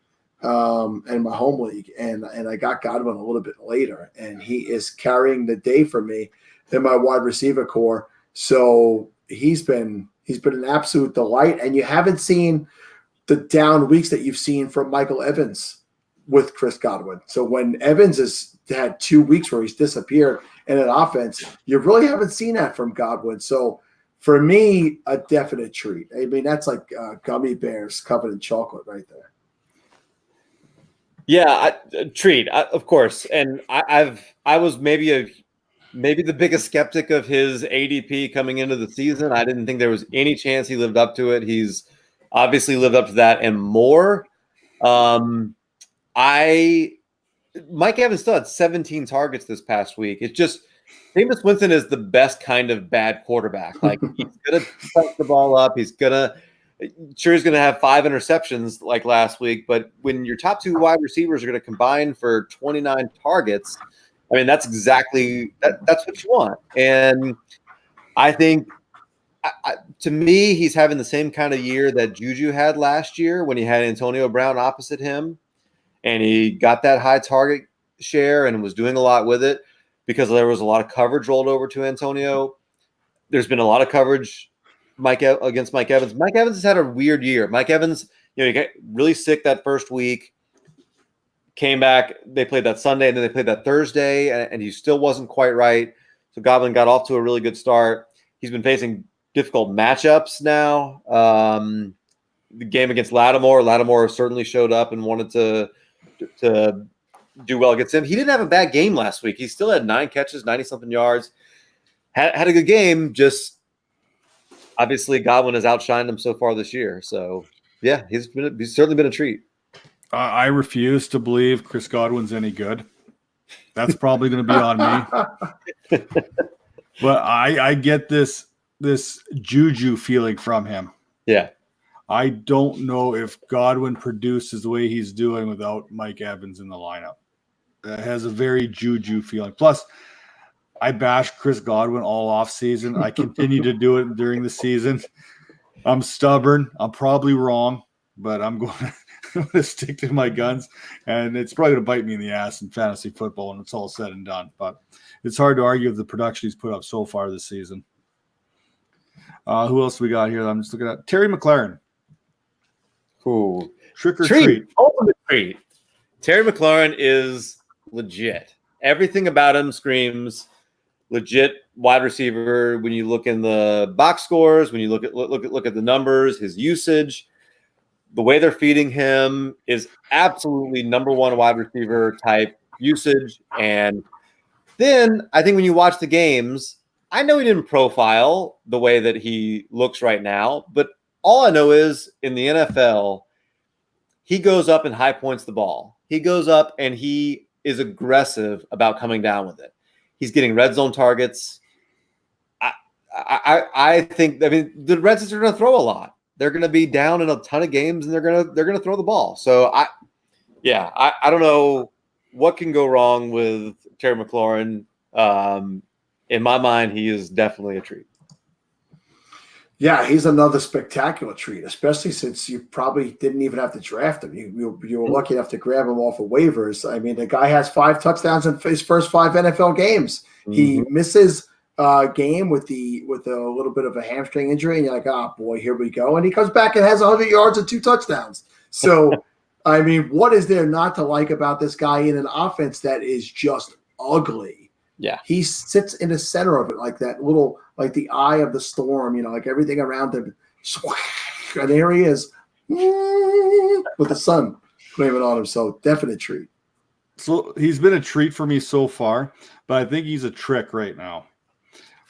in my home league, and I got Godwin a little bit later, and he is carrying the day for me in my wide receiver core. So he's been an absolute delight, and you haven't seen the down weeks that you've seen from Michael Evans with Chris Godwin. So when Evans has had 2 weeks where he's disappeared in an offense, you really haven't seen that from Godwin. So for me, a definite treat. I mean, that's like gummy bears covered in chocolate right there. Yeah, treat, of course. And I was maybe the biggest skeptic of his ADP coming into the season. I didn't think there was any chance he lived up to it. He's obviously lived up to that and more. Mike Evans still had 17 targets this past week. It's just, Jameis Winston is the best kind of bad quarterback. Like, he's gonna touch the ball up. He's gonna have 5 interceptions like last week. But when your top 2 wide receivers are going to combine for 29 targets, I mean, that's exactly that's what you want. And I think, to me, he's having the same kind of year that Juju had last year when he had Antonio Brown opposite him, and he got that high target share and was doing a lot with it because there was a lot of coverage rolled over to Antonio. There's been a lot of coverage against Mike Evans. Mike Evans has had a weird year. Mike Evans, he got really sick that first week, came back. They played that Sunday, and then they played that Thursday, and he still wasn't quite right. So Godwin got off to a really good start. He's been facing difficult matchups now. The game against Lattimore certainly showed up and wanted to do well against him. He didn't have a bad game last week. He still had 9 catches, 90-something yards. had a good game. Just obviously Godwin has outshined him so far this year. So yeah, he's certainly been a treat. I refuse to believe Chris Godwin's any good. That's probably going to be on me. But I get this juju feeling from him. Yeah. I don't know if Godwin produces the way he's doing without Mike Evans in the lineup. It has a very juju feeling. Plus, I bashed Chris Godwin all off season. I continue to do it during the season. I'm stubborn. I'm probably wrong, but I'm going to stick to my guns, and it's probably going to bite me in the ass in fantasy football when it's all said and done. But it's hard to argue with the production he's put up so far this season. Who else we got here? I'm just looking at Terry McLaurin. Cool. Trick or treat. Ultimate treat. Terry McLaurin is legit. Everything about him screams legit wide receiver. When you look in the box scores, when you look at the numbers, his usage, the way they're feeding him is absolutely number one wide receiver type usage. And then I think when you watch the games, I know he didn't profile the way that he looks right now, but all I know is in the NFL, he goes up and high points the ball. He goes up and he is aggressive about coming down with it. He's getting red zone targets. I think, I mean, the Redskins are going to throw a lot. They're going to be down in a ton of games, and they're going to throw the ball. So I don't know what can go wrong with Terry McLaurin. In my mind, he is definitely a treat. Yeah, he's another spectacular treat, especially since you probably didn't even have to draft him. You were lucky enough to grab him off of waivers. I mean, the guy has 5 touchdowns in his first 5 NFL games. Mm-hmm. He misses a game with a little bit of a hamstring injury, and you're like, oh, boy, here we go. And he comes back and has 100 yards and 2 touchdowns. So, I mean, what is there not to like about this guy in an offense that is just ugly? Yeah, he sits in the center of it, like that little, like the eye of the storm, like everything around him. And there he is with the sun flaming on him. So definite treat. So he's been a treat for me so far, but I think he's a trick right now.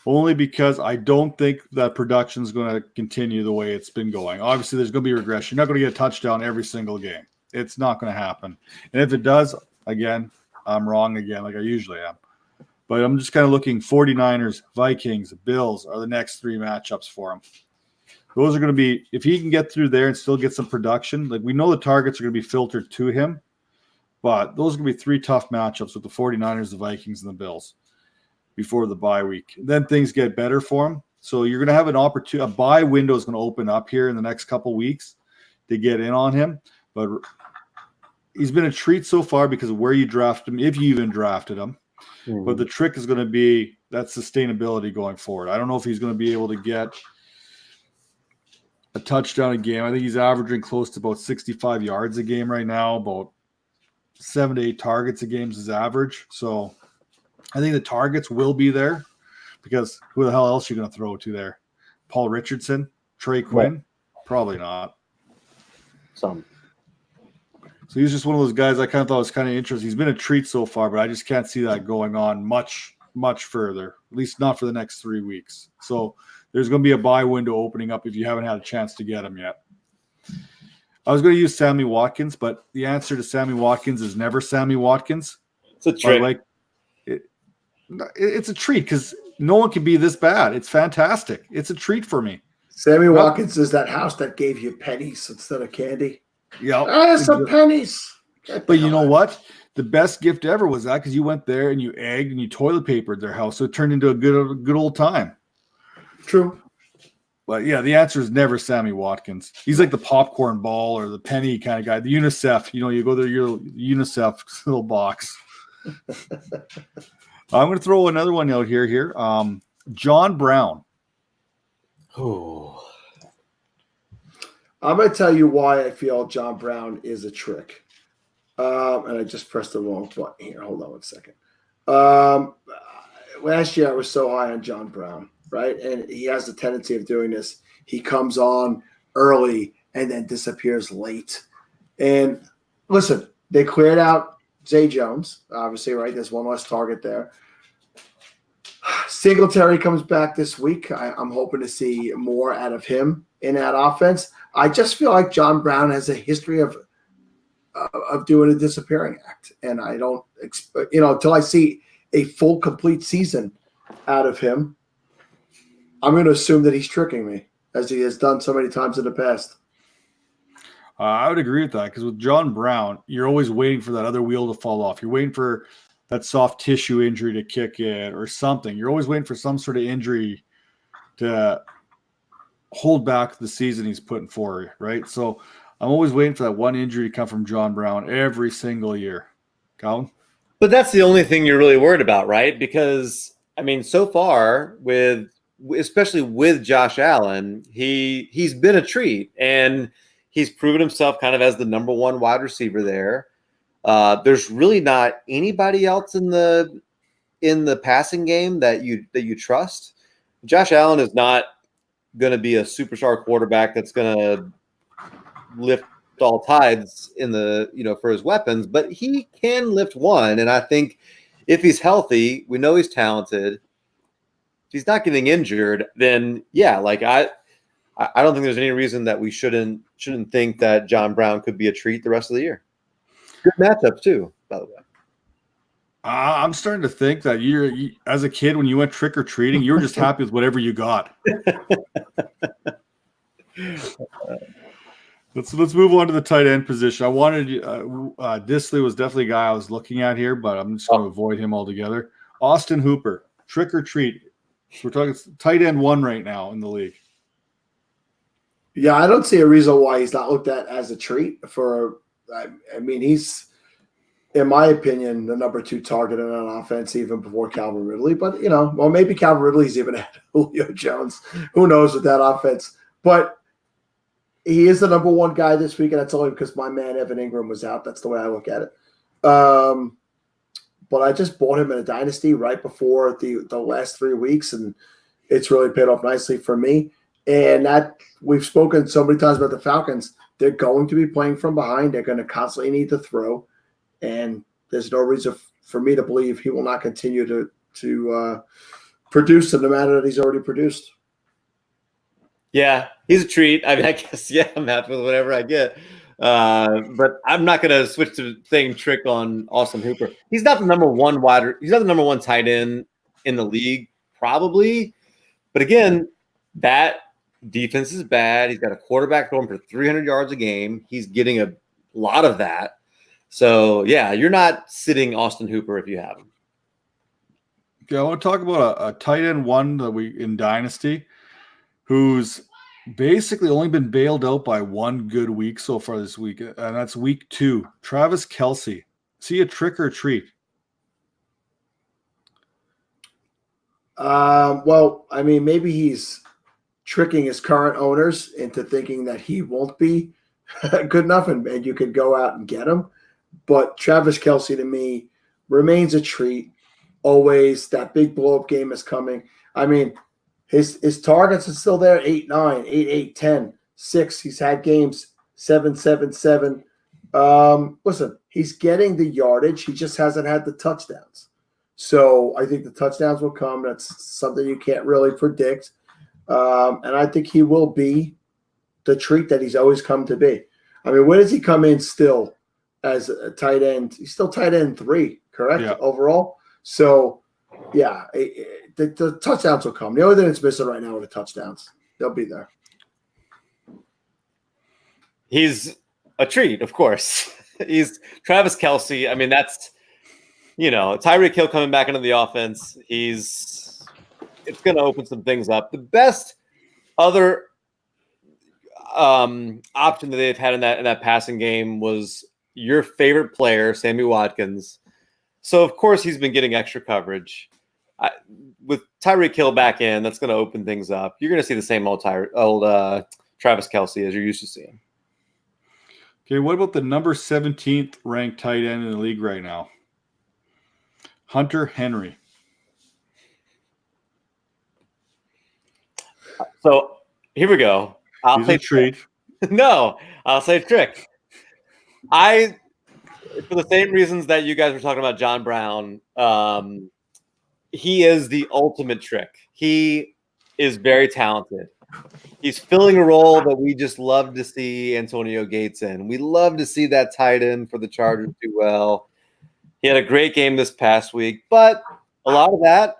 Only because I don't think that production is going to continue the way it's been going. Obviously, there's going to be regression. You're not going to get a touchdown every single game. It's not going to happen. And if it does, again, I'm wrong again, like I usually am. But I'm just kind of looking 49ers, Vikings, Bills are the next 3 matchups for him. Those are going to be, if he can get through there and still get some production, like we know the targets are going to be filtered to him, but those are going to be 3 tough matchups with the 49ers, the Vikings, and the Bills before the bye week. Then things get better for him. So you're going to have an opportunity, a bye window is going to open up here in the next couple weeks to get in on him. But he's been a treat so far because of where you drafted him, if you even drafted him. Mm-hmm. But the trick is going to be that sustainability going forward. I don't know if he's going to be able to get a touchdown a game. I think he's averaging close to about 65 yards a game right now. About 7 to 8 targets a game is his average. So I think the targets will be there because who the hell else are you going to throw to there? Paul Richardson, Trey Quinn? Right. Probably not. So he's just one of those guys I kind of thought was kind of interesting. He's been a treat so far, but I just can't see that going on much further, at least not for the next 3 weeks. So there's going to be a buy window opening up if you haven't had a chance to get him yet. I was going to use Sammy Watkins, but the answer to Sammy Watkins is never Sammy Watkins. It's a treat. Like it's a treat because no one can be this bad. It's fantastic. It's a treat for me. Sammy Watkins is that house that gave you pennies instead of candy. Yeah, some pennies. But you know what? The best gift ever was that because you went there and you egged and you toilet papered their house, so it turned into a good old time. True. But yeah, the answer is never Sammy Watkins. He's like the popcorn ball or the penny kind of guy. The UNICEF, you go to your UNICEF little box. I'm going to throw another one out here. John Brown. Oh. I'm going to tell you why I feel John Brown is a trick. And I just pressed the wrong button here. Hold on one second. Last year I was so high on John Brown, right? And he has the tendency of doing this. He comes on early and then disappears late. And listen, they cleared out Zay Jones, obviously, right? There's one less target there. Singletary comes back this week. I'm hoping to see more out of him in that offense. I just feel like John Brown has a history of doing a disappearing act, and I don't, until I see a full, complete season out of him, I'm going to assume that he's tricking me, as he has done so many times in the past. I would agree with that, because with John Brown, you're always waiting for that other wheel to fall off. You're waiting for that soft tissue injury to kick in or something. You're always waiting for some sort of injury to hold back the season he's putting forward, right? So I'm always waiting for that one injury to come from John Brown every single year. Colin? But that's the only thing you're really worried about, right? Because, so far, especially with Josh Allen, he's been a treat, and he's proven himself kind of as the number one wide receiver there. There's really not anybody else in the passing game that you trust. Josh Allen is not going to be a superstar quarterback that's going to lift all tides in for his weapons, but he can lift one. And I think if he's healthy, we know he's talented. If he's not getting injured, then I don't think there's any reason that we shouldn't think that John Brown could be a treat the rest of the year. Good matchups too, by the way. I'm starting to think that you, as a kid, when you went trick or treating, you were just happy with whatever you got. Let's move on to the tight end position. I wanted Disley was definitely a guy I was looking at here, but I'm just going to avoid him altogether. Austin Hooper, trick or treat. We're talking tight end 1 right now in the league. Yeah, I don't see a reason why he's not looked at as a treat. He's, in my opinion, the number 2 target on offense even before Calvin Ridley. But, maybe Calvin Ridley's even ahead of Julio Jones. Who knows with that offense. But he is the number 1 guy this week, and that's only because my man Evan Ingram was out. That's the way I look at it. But I just bought him in a Dynasty right before the last 3 weeks, and it's really paid off nicely for me. And that we've spoken so many times about the Falcons. They're going to be playing from behind. They're going to constantly need to throw, and there's no reason for me to believe he will not continue to produce in the manner that he's already produced. Yeah, he's a treat. I guess, I'm happy with whatever I get. But I'm not going to switch to saying trick on Austin Hooper. He's not the number 1 he's not the number 1 tight end in the league, probably. But again, that defense is bad. He's got a quarterback going for 300 yards a game. He's getting a lot of that. So, you're not sitting Austin Hooper if you have him. Okay, I want to talk about a tight end 1 that in Dynasty, who's basically only been bailed out by 1 good week so far this week, and that's week 2. Travis Kelce. Is he a trick or treat? Maybe he's tricking his current owners into thinking that he won't be good enough and you could go out and get him. But Travis Kelce, to me, remains a treat. Always. That big blow-up game is coming. His targets are still there, 8-9, 8-8, 10, 6. He's had games 7-7-7. Listen, he's getting the yardage. He just hasn't had the touchdowns. So I think the touchdowns will come. That's something you can't really predict. And I think he will be the treat that he's always come to be. Where does he come in still as a tight end? He's still tight end 3, correct, overall? So, the touchdowns will come. The only thing that's missing right now are the touchdowns. They'll be there. He's a treat, of course. He's Travis Kelce. That's, Tyreek Hill coming back into the offense. It's going to open some things up. The best other option that they've had in that passing game was your favorite player, Sammy Watkins. So, of course, he's been getting extra coverage. With Tyreek Hill back in, that's going to open things up. You're going to see the same old Travis Kelce as you're used to seeing. Okay, what about the number 17th ranked tight end in the league right now? Hunter Henry. So here we go. I'll say treat. No, I'll say trick. For the same reasons that you guys were talking about John Brown, he is the ultimate trick. He is very talented. He's filling a role that we just love to see Antonio Gates in. We love to see that tight end for the Chargers do well. He had a great game this past week, but a lot of that,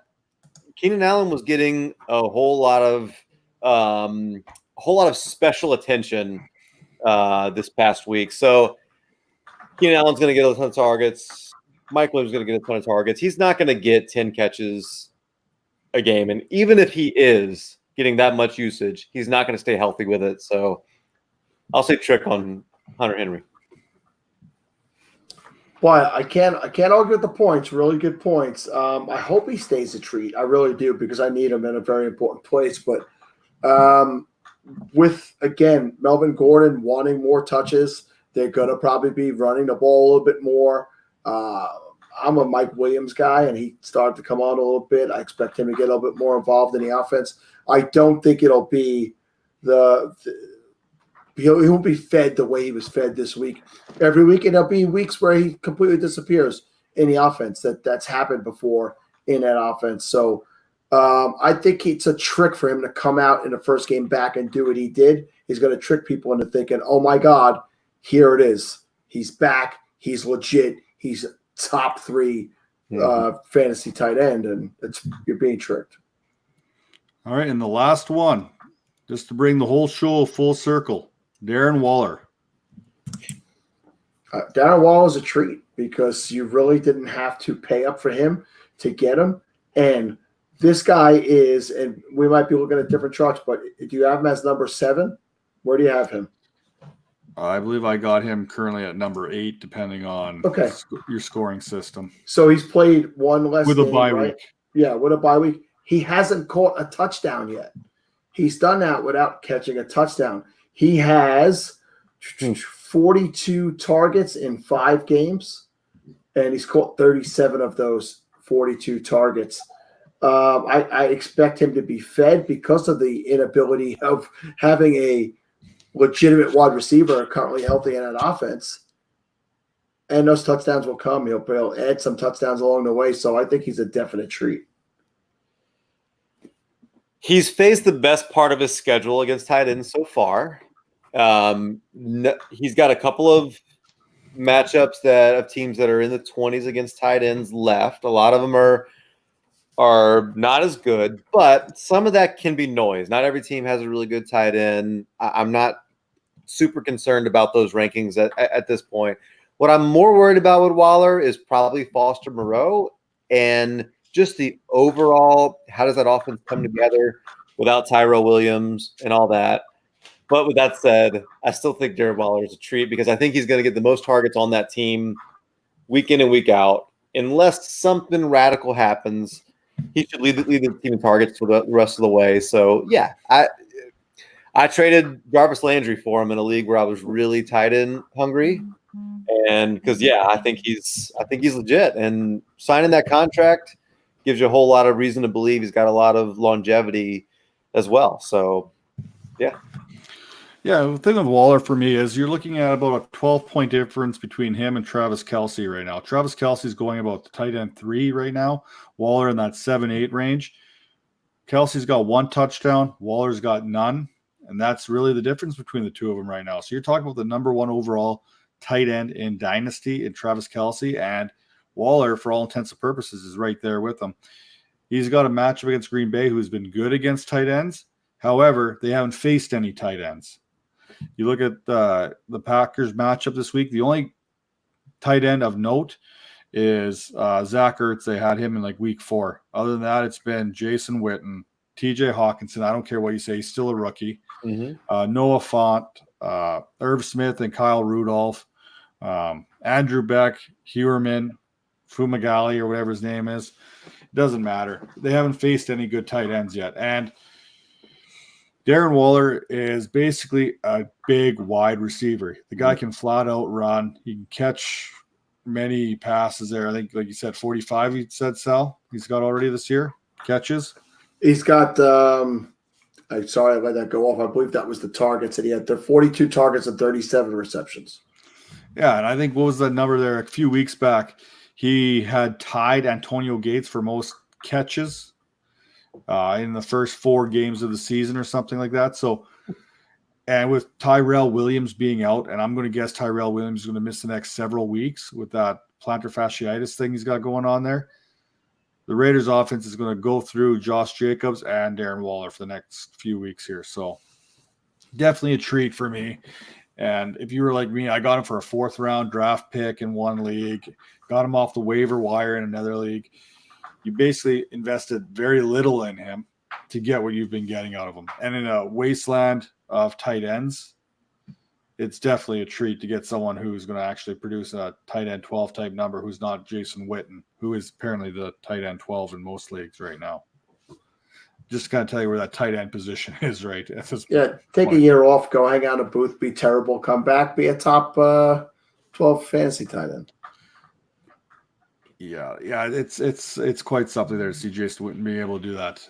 Keenan Allen was getting a whole lot of special attention this past week. So Keenan Allen's going to get a ton of targets. Mike Williams is going to get a ton of targets. He's not going to get 10 catches a game, and even if he is getting that much usage, he's not going to stay healthy with it. So I'll say trick on Hunter Henry. But I can't argue with the points. Really good points. I hope he stays a treat. I really do, because I need him in a very important place. But with, again, Melvin Gordon wanting more touches, they're going to probably be running the ball a little bit more. I'm a Mike Williams guy, and he started to come on a little bit. I expect him to get a little bit more involved in the offense. I don't think it'll be he won't be fed the way he was fed this week. Every week, and there'll be weeks where he completely disappears in the offense. That's happened before in that offense. So I think it's a trick for him to come out in the first game back and do what he did. He's going to trick people into thinking, oh, my God, here it is. He's back. He's legit. He's top 3 fantasy tight end, and you're being tricked. All right, and the last one, just to bring the whole show full circle, Darren Waller. Darren Waller is a treat, because you really didn't have to pay up for him to get him. And this guy is, and we might be looking at different charts, but do you have him as number 7? Where do you have him? I believe I got him currently at number 8, depending on your scoring system. So he's played one less with game, a bye right? week. Yeah, with a bye week. He hasn't caught a touchdown yet. He's done that without catching a touchdown. He has 42 targets in 5 games, and he's caught 37 of those 42 targets. I expect him to be fed because of the inability of having a legitimate wide receiver currently healthy in that offense. And those touchdowns will come. He'll add some touchdowns along the way. So I think he's a definite treat. He's faced the best part of his schedule against tight ends so far. He's got a couple of matchups of teams that are in the 20s against tight ends left. A lot of them are not as good, but some of that can be noise. Not every team has a really good tight end. I'm not super concerned about those rankings at this point. What I'm more worried about with Waller is probably Foster Moreau and just the overall, how does that offense come together without Tyrell Williams and all that. But with that said, I still think Darren Waller is a treat, because I think he's going to get the most targets on that team week in and week out. Unless something radical happens, he should lead the team in targets for the rest of the way. So, yeah, I traded Jarvis Landry for him in a league where I was really tight end hungry. And because, I think he's legit. And signing that contract gives you a whole lot of reason to believe he's got a lot of longevity as well. So, yeah. Yeah, the thing with Waller for me is you're looking at about a 12-point difference between him and Travis Kelce right now. Travis Kelce is going about the tight end 3 right now. Waller in that 7-8 range. Kelce's got 1 touchdown. Waller's got none. And that's really the difference between the two of them right now. So you're talking about the number 1 overall tight end in Dynasty in Travis Kelce, and Waller, for all intents and purposes, is right there with him. He's got a matchup against Green Bay who's been good against tight ends. However, they haven't faced any tight ends. You look at the Packers matchup this week, the only tight end of note is Zach Ertz. They had him in like week 4. Other than that, it's been Jason Witten, TJ Hawkinson. I don't care what you say. He's still a rookie. Mm-hmm. Noah Fant, Irv Smith, and Kyle Rudolph. Andrew Beck, Hewerman, Fumagalli, or whatever his name is. It doesn't matter. They haven't faced any good tight ends yet. And Darren Waller is basically a big wide receiver. The guy can flat out run. He can catch many passes there. I think, like you said, 45, you said, Sal, he's got already this year, catches. He's got I'm sorry I let that go off. I believe that was the targets that he had. 42 targets and 37 receptions. Yeah, and I think what was the number there a few weeks back? He had tied Antonio Gates for most catches in the first 4 games of the season or something like that. So, and with Tyrell Williams being out, and I'm going to guess Tyrell Williams is going to miss the next several weeks with that plantar fasciitis thing he's got going on there. The Raiders offense is going to go through Josh Jacobs and Darren Waller for the next few weeks here. So definitely a treat for me. And if you were like me, I got him for a 4th round draft pick in one league, got him off the waiver wire in another league. You basically invested very little in him to get what you've been getting out of him. And in a wasteland of tight ends, it's definitely a treat to get someone who's going to actually produce a tight end 12 type number, who's not Jason Witten, who is apparently the tight end 12 in most leagues right now. Just to kind of tell you where that tight end position is right at this take point. A year off, go hang out in a booth, be terrible, come back, be a top 12 fantasy tight end. Yeah, it's quite something there to see Jason Witten being able to do that.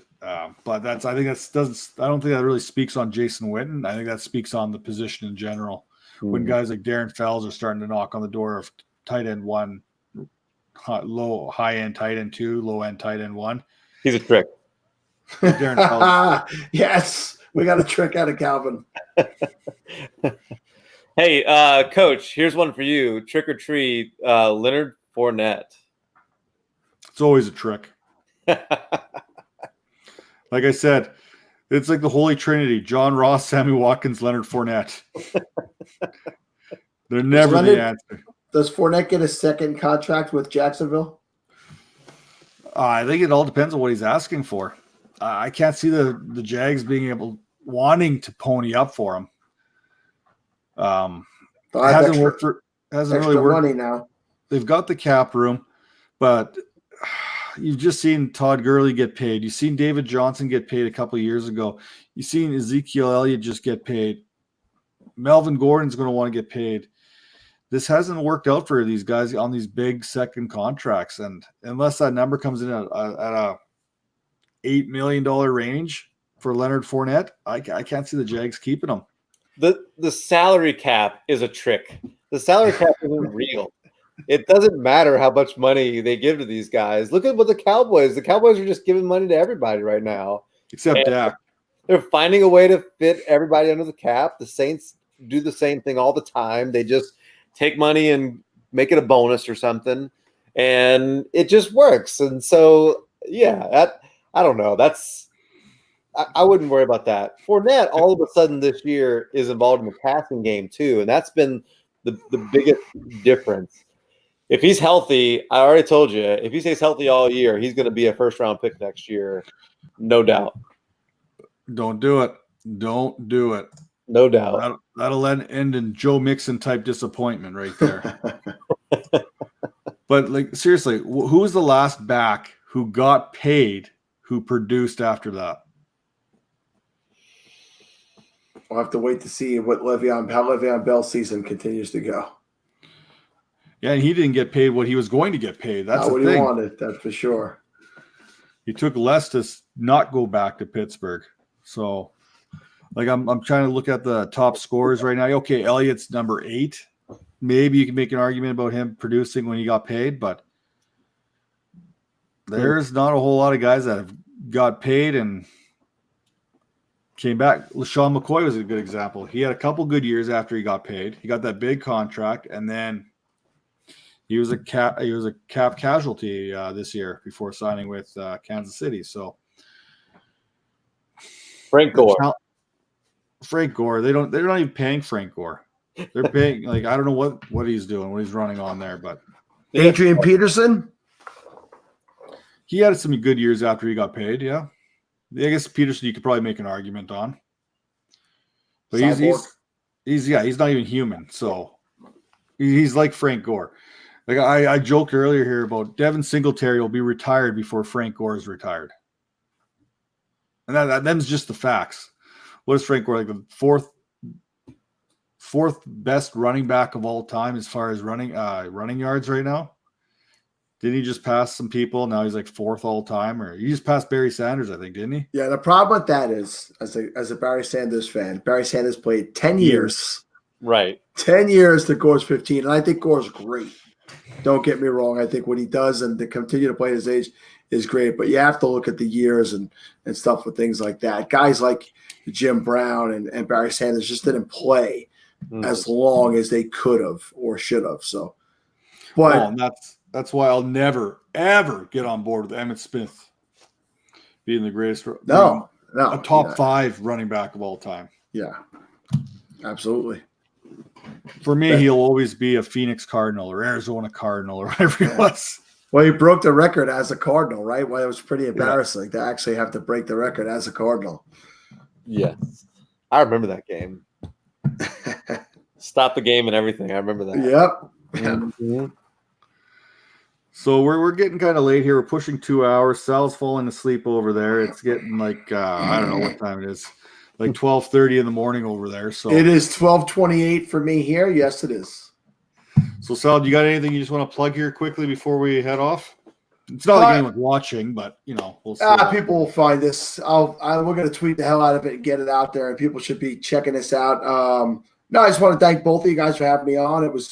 But I don't think that really speaks on Jason Witten. I think that speaks on the position in general. When guys like Darren Fells are starting to knock on the door of tight end 1, high end tight end 2, low end tight end 1. He's a trick. Darren Fells. Yes, we got a trick out of Calvin. Hey, Coach, here's one for you. Trick or treat, Leonard Fournette. It's always a trick. Like I said, it's like the Holy Trinity: John Ross, Sammy Watkins, Leonard Fournette. They're never the answer. Does Fournette get a second contract with Jacksonville? I think it all depends on what he's asking for. I can't see the Jags wanting to pony up for him. Hasn't really worked. Money now. They've got the cap room, but you've just seen Todd Gurley get paid. You've seen David Johnson get paid a couple of years ago. You've seen Ezekiel Elliott just get paid. Melvin Gordon's going to want to get paid. This hasn't worked out for these guys on these big second contracts. And unless that number comes in at a $8 million range for Leonard Fournette, I can't see the Jags keeping him. The salary cap is a trick. The salary cap isn't real. It doesn't matter how much money they give to these guys. Look at what the Cowboys are just giving money to everybody right now. Except Dak. They're finding a way to fit everybody under the cap. The Saints do the same thing all the time. They just take money and make it a bonus or something, and it just works. And so, yeah, I don't know. I wouldn't worry about that. Fournette, all of a sudden this year, is involved in the passing game too, and that's been the biggest difference. If he's healthy, I already told you, if he stays healthy all year, he's going to be a first-round pick next year, no doubt. Don't do it. Don't do it. No doubt. That'll end in Joe Mixon type disappointment right there. But like seriously, who was the last back who got paid who produced after that? We'll have to wait to see how Le'Veon Bell's season continues to go. Yeah, and he didn't get paid what he was going to get paid. That's not what thing. He wanted, that's for sure. He took less to not go back to Pittsburgh. So, like, I'm trying to look at the top scorers right now. Okay, Elliott's number 8. Maybe you can make an argument about him producing when he got paid, but there's not a whole lot of guys that have got paid and came back. LaShawn McCoy was a good example. He had a couple good years after he got paid. He got that big contract, and then he was a cap casualty this year before signing with Kansas City. So Frank Gore. They're not even paying Frank Gore. They're paying I don't know what he's doing, what he's running on there, but Adrian Peterson. He had some good years after he got paid. Yeah, I guess Peterson you could probably make an argument on, but he's not even human. So he's like Frank Gore. Like I joked earlier here about Devin Singletary will be retired before Frank Gore is retired, and them's just the facts. What is Frank Gore, like the fourth best running back of all time as far as running yards right now? Didn't he just pass some people? Now he's like 4th all time, or he just passed Barry Sanders, I think, didn't he? Yeah, the problem with that is, as a Barry Sanders fan, Barry Sanders played 10 years. Right. 10 years to Gore's 15, and I think Gore's great. Don't get me wrong. I think what he does and to continue to play at his age is great. But you have to look at the years and stuff with things like that. Guys like Jim Brown and Barry Sanders just didn't play as long as they could have or should have. So, but that's why I'll never ever get on board with Emmitt Smith being the greatest. No, a top 5 running back of all time. Yeah, absolutely. For me, he'll always be a Phoenix Cardinal or Arizona Cardinal or whatever he was. Well, he broke the record as a Cardinal, right? Well, it was pretty embarrassing to actually have to break the record as a Cardinal. Yes. I remember that game. Stop the game and everything. I remember that. Yep. Mm-hmm. So we're getting kind of late here. We're pushing 2 hours. Sal's falling asleep over there. It's getting like I don't know what time it is, like 12:30 in the morning over there. So it is 12:28 for me here. Yes, it is. So Sal, do you got anything you just want to plug here quickly before we head off? It's not like anyone's watching, but we'll see. People will find this. We're going to tweet the hell out of it and get it out there, and people should be checking this out. No, I just want to thank both of you guys for having me on. It was,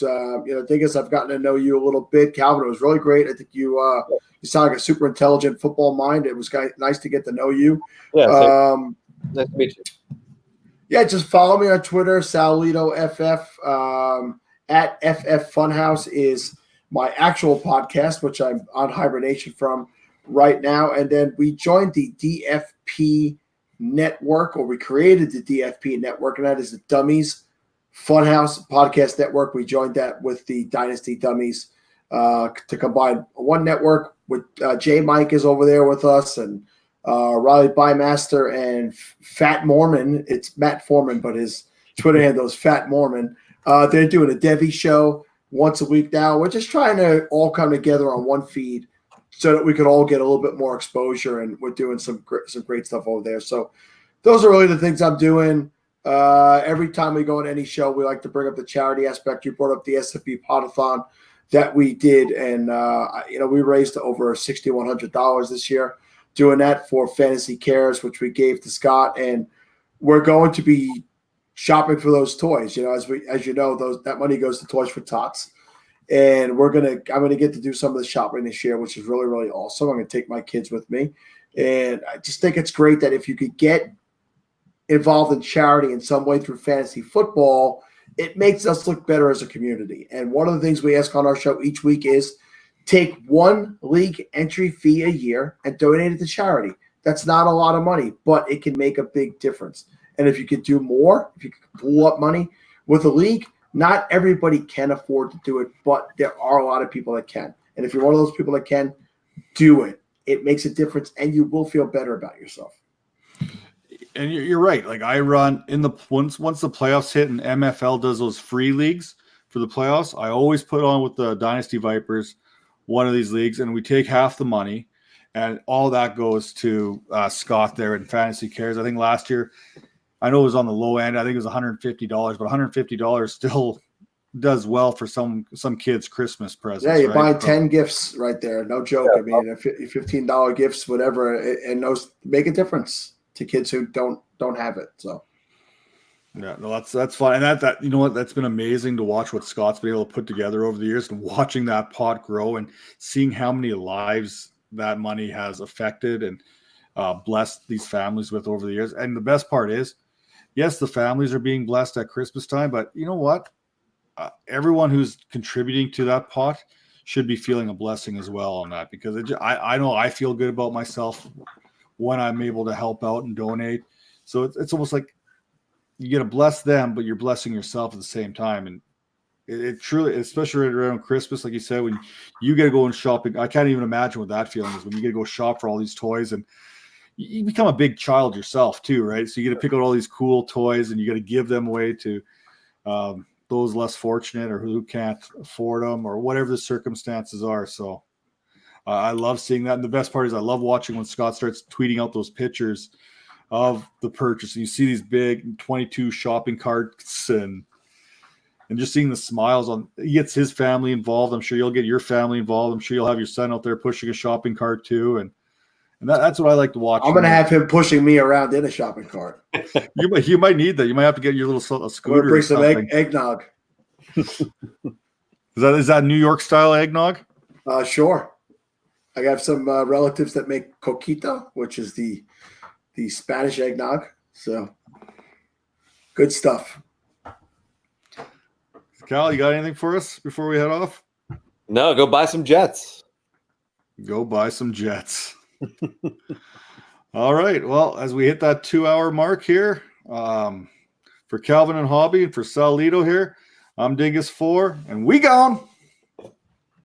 Dingus, I've gotten to know you a little bit. Calvin, it was really great. I think you sound like a super intelligent football mind. It was nice to get to know you. Yeah, nice to meet you. Yeah, just follow me on Twitter, Salito FF. At FF Funhouse is my actual podcast, which I'm on hibernation from right now. And then we joined the DFP network, or we created the DFP network, and that is the Dummies Funhouse Podcast Network. We joined that with the Dynasty Dummies to combine one network. With J Mike is over there with us, and Riley Bymaster and Fat Mormon. It's Matt Foreman, but his Twitter handle is Fat Mormon. They're doing a Devi show once a week now. We're just trying to all come together on one feed so that we could all get a little bit more exposure, and we're doing some great stuff over there. So those are really the things I'm doing. Every time we go on any show, we like to bring up the charity aspect. You brought up the SFB Podathon that we did, and we raised over $6,100 this year doing that for Fantasy Cares, which we gave to Scott, and we're going to be shopping for those toys. As you know, that money goes to Toys for Tots, and I'm gonna get to do some of the shopping this year, which is really, really awesome. I'm gonna take my kids with me, and I just think it's great that if you could get involved in charity in some way through fantasy football, it makes us look better as a community. And one of the things we ask on our show each week is take one league entry fee a year and donate it to charity. That's not a lot of money, but it can make a big difference. And if you could do more, if you could pull up money with a league, not everybody can afford to do it, but there are a lot of people that can. And if you're one of those people that can, do it. It makes a difference, and you will feel better about yourself. And you're right. Like I run in the once the playoffs hit and MFL does those free leagues for the playoffs, I always put on with the Dynasty Vipers one of these leagues, and we take half the money, and all that goes to Scott there in Fantasy Cares. I think last year, I know it was on the low end. I think it was $150, but $150 still does well for some kids' Christmas presents. Yeah, you're right? buying 10 gifts right there. No joke. I mean, $15 gifts, whatever, and those make a difference to kids who don't have it. So yeah, no, that's fun. And that you know what, that's been amazing to watch what Scott's been able to put together over the years, and watching that pot grow and seeing how many lives that money has affected and blessed these families with over the years. And the best part is, yes, the families are being blessed at Christmas time, but you know what? Everyone who's contributing to that pot should be feeling a blessing as well on that, because I know I feel good about myself when I'm able to help out and donate. So it's almost like you get to bless them, but you're blessing yourself at the same time. And it truly, especially around Christmas, like you said, when you get to go and shopping, I can't even imagine what that feeling is when you get to go shop for all these toys, and you become a big child yourself too, right? So you get to pick out all these cool toys, and you got to give them away to those less fortunate or who can't afford them, or whatever the circumstances are. So I love seeing that. And the best part is I love watching when Scott starts tweeting out those pictures of the purchase. And you see these big 22 shopping carts and just seeing the smiles on, he gets his family involved. I'm sure you'll get your family involved. I'm sure you'll have your son out there pushing a shopping cart too. And that's what I like to watch. I'm going to have him pushing me around in a shopping cart. You might need that. You might have to get your little scooter. Bring some eggnog. Is that New York style eggnog? Sure. I have some relatives that make coquito, which is the Spanish eggnog. So good stuff. Cal, you got anything for us before we head off? No, go buy some Jets. Go buy some Jets. All right. Well, as we hit that 2-hour mark here, for Calvin and Hobby and for Salito here, I'm Dingus4, and we gone.